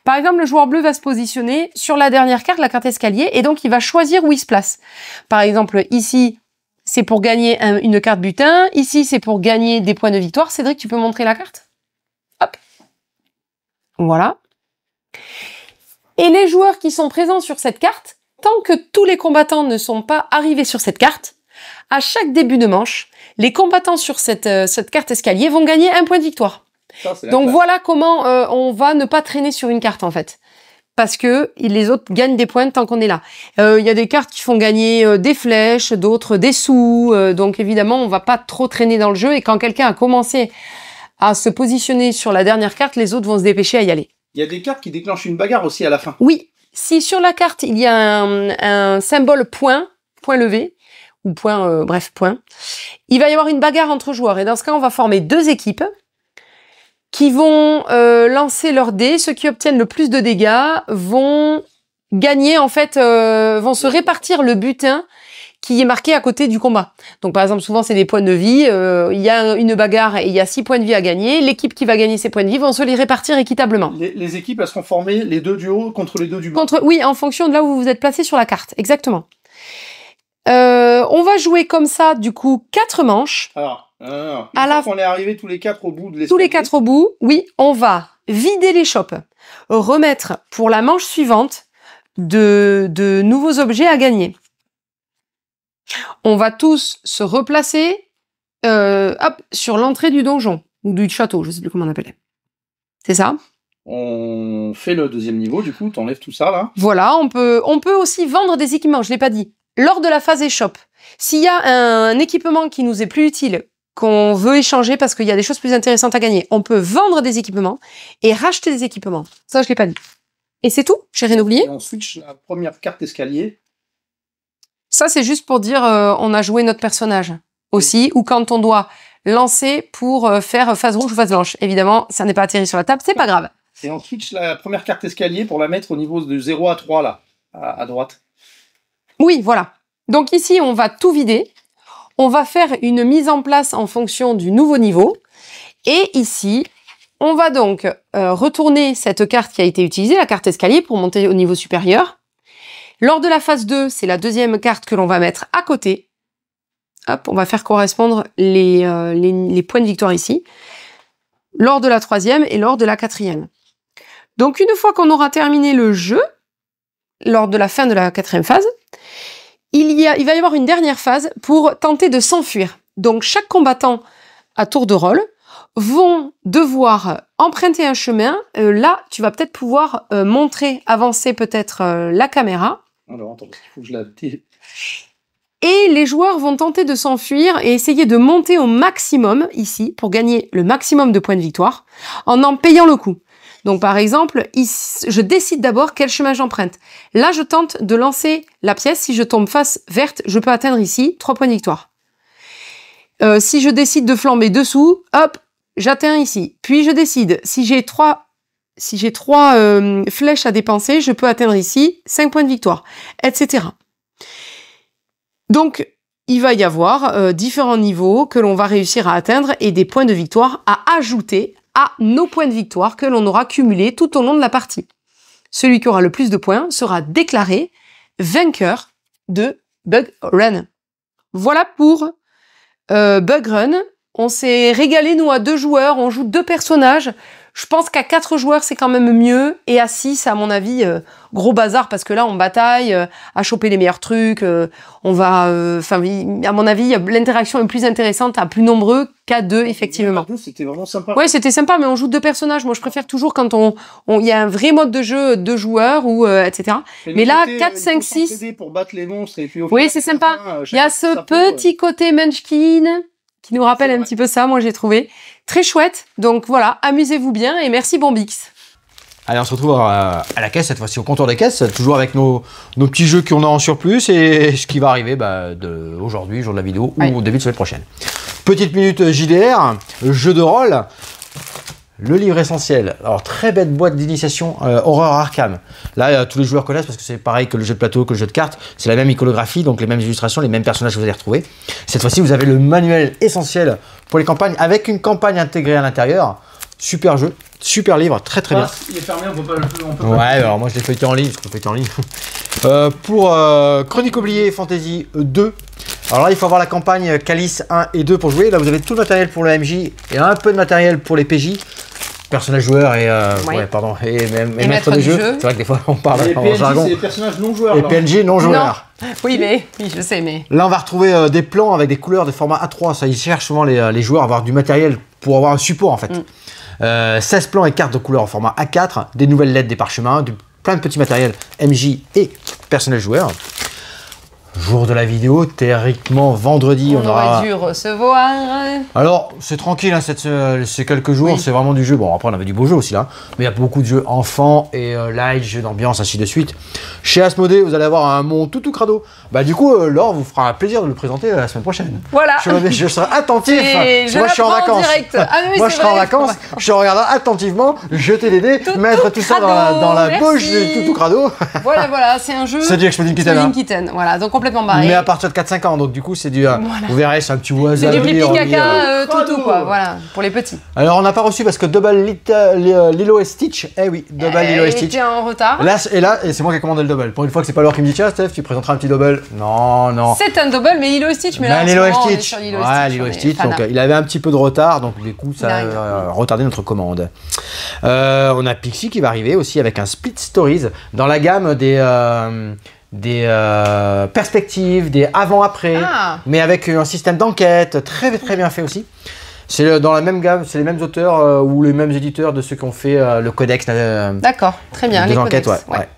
Par exemple, le joueur bleu va se positionner sur la dernière carte, la carte escalier, et donc il va choisir où il se place. Par exemple, ici, c'est pour gagner une carte butin, ici c'est pour gagner des points de victoire. Cédric, tu peux montrer la carte? Hop. Voilà. Et les joueurs qui sont présents sur cette carte, tant que tous les combattants ne sont pas arrivés sur cette carte, à chaque début de manche, les combattants sur cette carte escalier vont gagner un point de victoire. Donc voilà comment on va ne pas traîner sur une carte en fait. Parce que les autres gagnent des points tant qu'on est là. Il y a des cartes qui font gagner des flèches, d'autres des sous. Donc évidemment, on va pas trop traîner dans le jeu. Et quand quelqu'un a commencé à se positionner sur la dernière carte, les autres vont se dépêcher à y aller. Il y a des cartes qui déclenchent une bagarre aussi à la fin. Oui. Si sur la carte, il y a un symbole point levé, ou point, bref, point. Il va y avoir une bagarre entre joueurs. Et dans ce cas, on va former 2 équipes qui vont lancer leurs dés. Ceux qui obtiennent le plus de dégâts vont gagner, en fait, vont se répartir le butin qui est marqué à côté du combat. Donc, par exemple, souvent, c'est des points de vie. Il y a une bagarre et il y a 6 points de vie à gagner. L'équipe qui va gagner ces points de vie vont se les répartir équitablement. Les équipes, elles seront formées les 2 du haut contre les 2 du bas. Oui, en fonction de là où vous êtes placé sur la carte. Exactement. On va jouer comme ça, du coup, 4 manches. Alors, une fois qu'on est arrivé tous les 4 au bout de l'escalier. Tous les 4 au bout, oui, on va vider les chopes, remettre pour la manche suivante de nouveaux objets à gagner. On va tous se replacer hop, sur l'entrée du donjon, ou du château, je sais plus comment on appelait. C'est ça? On fait le 2e niveau, du coup, t'enlèves tout ça, là. Voilà, on peut aussi vendre des équipements, je l'ai pas dit. Lors de la phase échoppe, s'il y a un équipement qui nous est plus utile, qu'on veut échanger parce qu'il y a des choses plus intéressantes à gagner, on peut vendre des équipements et racheter des équipements. Ça, je l'ai pas dit. Et c'est tout, j'ai rien oublié. Et on switch la première carte escalier. Ça, c'est juste pour dire on a joué notre personnage aussi, ou quand on doit lancer pour faire phase rouge ou phase blanche. Évidemment, ça n'est pas atterri sur la table, c'est pas grave. Et on switch la première carte escalier pour la mettre au niveau de 0 à 3, là, à droite. Oui, voilà. Donc ici, on va tout vider. On va faire une mise en place en fonction du nouveau niveau. Et ici, on va donc retourner cette carte qui a été utilisée, la carte escalier, pour monter au niveau supérieur. Lors de la phase 2, c'est la 2e carte que l'on va mettre à côté. Hop, on va faire correspondre les points de victoire ici. Lors de la 3e et lors de la 4e. Donc une fois qu'on aura terminé le jeu, lors de la fin de la 4e phase, il va y avoir une dernière phase pour tenter de s'enfuir. Donc chaque combattant à tour de rôle vont devoir emprunter un chemin. Là, tu vas peut-être pouvoir montrer, avancer peut-être la caméra. Alors attends, parce qu'il faut que je la... Et les joueurs vont tenter de s'enfuir et essayer de monter au maximum ici pour gagner le maximum de points de victoire en payant le coup. Donc par exemple, je décide d'abord quel chemin j'emprunte. Là, je tente de lancer la pièce. Si je tombe face verte, je peux atteindre ici 3 points de victoire. Si je décide de flamber dessous, hop, j'atteins ici. Puis je décide, si si j'ai 3 flèches à dépenser, je peux atteindre ici 5 points de victoire, etc. Donc, il va y avoir différents niveaux que l'on va réussir à atteindre et des points de victoire à ajouter à nos points de victoire que l'on aura cumulés tout au long de la partie. Celui qui aura le plus de points sera déclaré vainqueur de Bug Run. Voilà pour Bug Run. On s'est régalé, nous, à 2 joueurs. On joue 2 personnages. Je pense qu'à 4 joueurs, c'est quand même mieux. Et à 6, à mon avis, gros bazar, parce que là, on bataille à choper les meilleurs trucs. On va... à mon avis, l'interaction est plus intéressante à plus nombreux qu'à 2, effectivement. C'était vraiment sympa. Ouais, c'était sympa, mais on joue 2 personnages. Moi, je préfère toujours quand il y a un vrai mode de jeu, 2 joueurs, ou etc. Mais là, 4, 5, 6... pour battre les monstres et puis oui, c'est sympa. Il y a ce petit côté Munchkin qui nous rappelle un petit peu ça, moi j'ai trouvé. Très chouette, donc voilà, amusez-vous bien et merci Bombix. Allez, on se retrouve à la caisse, cette fois-ci au comptoir des caisses, toujours avec nos petits jeux qu'on a en surplus et ce qui va arriver aujourd'hui, jour de la vidéo, ou au début de semaine prochaine. Petite minute JDR, jeu de rôle. Le livre essentiel, alors très belle boîte d'initiation Horreur Arkham. Là, tous les joueurs connaissent parce que c'est pareil que le jeu de plateau, que le jeu de cartes. C'est la même iconographie, donc les mêmes illustrations, les mêmes personnages que vous allez retrouver. Cette fois-ci, vous avez le manuel essentiel pour les campagnes, avec une campagne intégrée à l'intérieur. Super jeu, super livre, très bien. Il est fermé, on peut pas. Ouais, alors moi je l'ai feuilleté en ligne, parce qu'on feuilleté en ligne. Pour Chronique oubliée Fantasy 2. Alors là, il faut avoir la campagne Calice 1 et 2 pour jouer. Là, vous avez tout le matériel pour le MJ et un peu de matériel pour les PJ. Personnage joueur et maître de jeu. C'est vrai que des fois on parle en jargon. C'est les personnages non joueurs. Et PNJ non joueurs. Non. Oui, je sais, mais... Là, on va retrouver des plans avec des couleurs de format A3. Ça, ils cherchent souvent les joueurs à avoir du matériel pour avoir un support en fait. 16 plans et cartes de couleurs en format A4, des nouvelles lettres, des parchemins, plein de petits matériels MJ et personnage joueur. Jour de la vidéo, théoriquement vendredi, on aura dû recevoir. Alors, c'est tranquille, hein, ces quelques jours, c'est vraiment du jeu. Bon, après, on avait du beau jeu aussi là, mais il y a beaucoup de jeux enfants et light, jeux d'ambiance, ainsi de suite. Chez Asmodée, vous allez avoir un mon tout crado. Bah, du coup, Laure vous fera un plaisir de le présenter la semaine prochaine. Voilà. Je serai attentif. Moi, je suis en vacances. Moi, je serai en vacances. Je regarderai attentivement, jeter des dés, mettre tout ça dans la bouche du tout crado. Voilà, c'est un jeu. C'est du Exploding Kitten. Voilà, donc complètement barré. Mais à partir de 4-5 ans, donc du coup c'est du... Vous verrez, c'est un petit oiseau. C'est du pipi caca tout quoi, voilà, pour les petits. Alors on n'a pas reçu parce que Double Lilo et Stitch, Double Lilo et Stitch. Il était en retard. Là, c'est moi qui ai commandé le double. Pour une fois que c'est pas Laure qui me dit tiens Steph, tu présenteras un petit double. Non. C'est un double, mais Lilo et Stitch. Mais là, Lilo et Stitch. Ouais, Lilo et Stitch. Donc il avait un petit peu de retard, donc du coup ça a retardé notre commande. On a Pixie qui va arriver aussi avec un Split Stories dans la gamme des perspectives, des avant-après, mais avec un système d'enquête très bien fait aussi. C'est dans la même gamme, c'est les mêmes auteurs ou les mêmes éditeurs de ceux qui ont fait le codex. D'accord, très bien, les enquêtes, codex. Ouais.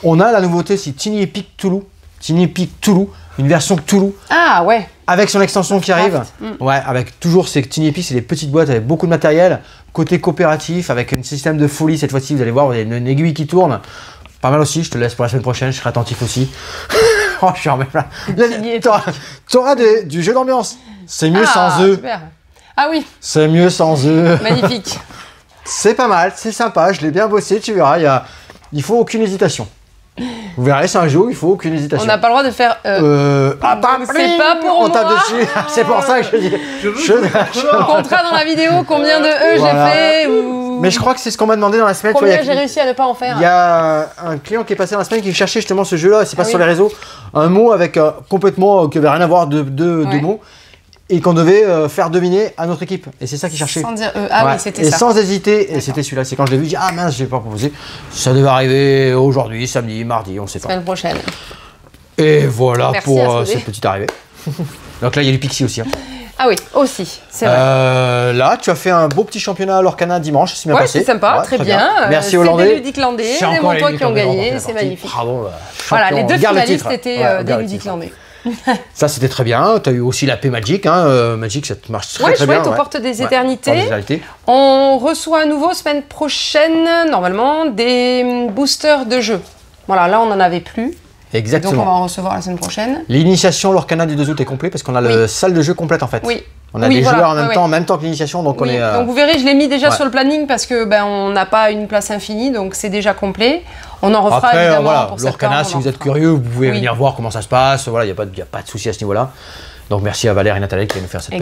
On a la nouveauté, c'est Tiny Epic Cthulhu. Tiny Epic Cthulhu, une version Cthulhu. Ah ouais. Avec son extension qui arrive. Ouais, avec toujours ces Tiny Epic, c'est des petites boîtes avec beaucoup de matériel. Côté coopératif, avec un système de folie cette fois-ci, vous allez voir, vous avez une aiguille qui tourne. Pas mal aussi, je te laisse pour la semaine prochaine, je serai attentif aussi. Oh, je suis en même là. T'auras du jeu d'ambiance. C'est mieux sans eux. Super. Ah oui. C'est mieux sans eux. Magnifique. C'est pas mal, c'est sympa, je l'ai bien bossé, tu verras, il faut aucune hésitation. Vous verrez, c'est un jeu où il faut aucune hésitation. On n'a pas le droit de faire... c'est pas pour on tape moi. dessus. C'est pour ça que je dis... Contrat dans la vidéo, combien de j'ai fait ou... Mais je crois que c'est ce qu'on m'a demandé dans la semaine. Combien j'ai réussi à ne pas en faire. Il y a un client qui est passé dans la semaine qui cherchait justement ce jeu-là, c'est pas sur les réseaux, un mot avec complètement, qui avait rien à voir de mots, et qu'on devait faire deviner à notre équipe. Et c'est ça qu'il cherchait. Sans dire oui, c'était ça. Et sans hésiter, et c'était celui-là. C'est quand je l'ai vu, j'ai dit, ah mince, j'ai pas proposé. Ça devait arriver aujourd'hui, samedi, mardi, on sait pas. Semaine prochaine. Et voilà. Merci pour cette petite arrivée. Donc là, il y a du Pixie aussi. Ah oui, aussi, c'est vrai. Là, tu as fait un beau petit championnat à l'Orcana dimanche, c'est bien passé. C'est sympa, très bien. Merci Hollandais. C'est des Ludiques Landais, des Montois qui ont gagné, c'est magnifique. Bravo. Voilà, les deux finalistes étaient des Ludiques Landais. Ça, c'était très bien. Tu as eu aussi la P Magic. Magic, ça marche très bien. Chouette, aux portes des éternités. On reçoit à nouveau, semaine prochaine, normalement, des boosters de jeux. Voilà, là, on n'en avait plus. Exactement. Donc on va en recevoir la semaine prochaine. L'initiation l'Orcana du 2 août est complet parce qu'on a la salle de jeu complète en fait. Oui. On a des joueurs en même temps que l'initiation, donc on est... Donc vous verrez, je l'ai mis déjà sur le planning parce que on n'a pas une place infinie, donc c'est déjà complet. On en refera évidemment pour l'Orcana, si vous êtes curieux, vous pouvez venir voir comment ça se passe. Voilà, il n'y a pas de souci à ce niveau-là. Donc merci à Valère et Nathalie qui viennent nous faire cette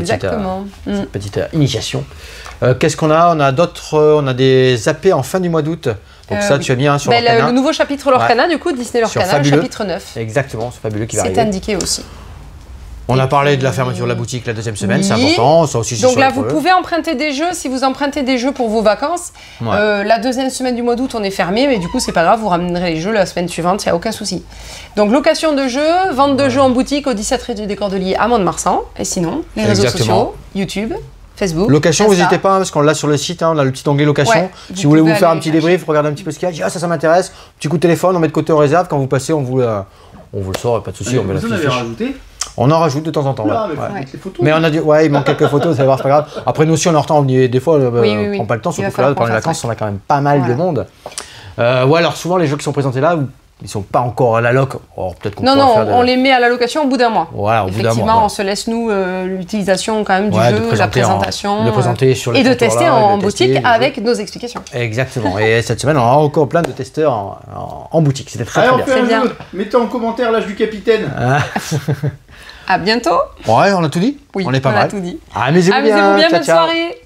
petite initiation. Qu'est-ce qu'on a? On a d'autres, on a des AP en fin du mois d'août. Donc ça, tu as mis sur l'Orcana. Le nouveau chapitre l'Orcana, du coup, Disney l'Orcana, le chapitre 9. Exactement, c'est Fabuleux qui va arriver. C'est indiqué aussi. On a parlé de la fermeture de la boutique la deuxième semaine, c'est important. Ça aussi, donc là, vous pouvez emprunter des jeux. Si vous empruntez des jeux pour vos vacances, la deuxième semaine du mois d'août, on est fermé, mais du coup, c'est pas grave, vous ramènerez les jeux la semaine suivante, il n'y a aucun souci. Donc location de jeux, vente de jeux en boutique au 17 rue des Cordeliers à Mont-de-Marsan. Et sinon, les réseaux sociaux, YouTube, Facebook. Location, vous n'hésitez pas, parce qu'on l'a sur le site, on a le petit onglet location. Si vous voulez vous faire un petit débrief, regardez un petit peu ce qu'il y a, ça m'intéresse. Petit coup de téléphone, on met de côté en réserve. Quand vous passez, on vous le sort, pas de souci. On en rajoute de temps en temps. Mais on a il manque quelques photos, ça va voir, c'est pas grave. Après, nous aussi, on est en retard, des fois, on prend pas le temps, surtout que là, pendant les vacances, on a quand même pas mal de monde. Alors souvent, les jeux qui sont présentés là, ils sont pas encore à la loc. On les met à la location au bout d'un mois. Voilà, Effectivement, on se laisse nous l'utilisation quand même du jeu, la présentation, de présenter sur les et de tester en boutique avec nos explications. Exactement. Et cette semaine, on aura encore plein de testeurs en boutique. C'était très bien. Mettez en commentaire l'âge du capitaine. À bientôt. Ouais, on a tout dit. Oui, on est pas mal. On a tout dit. Amusez-vous bien. Bonne soirée.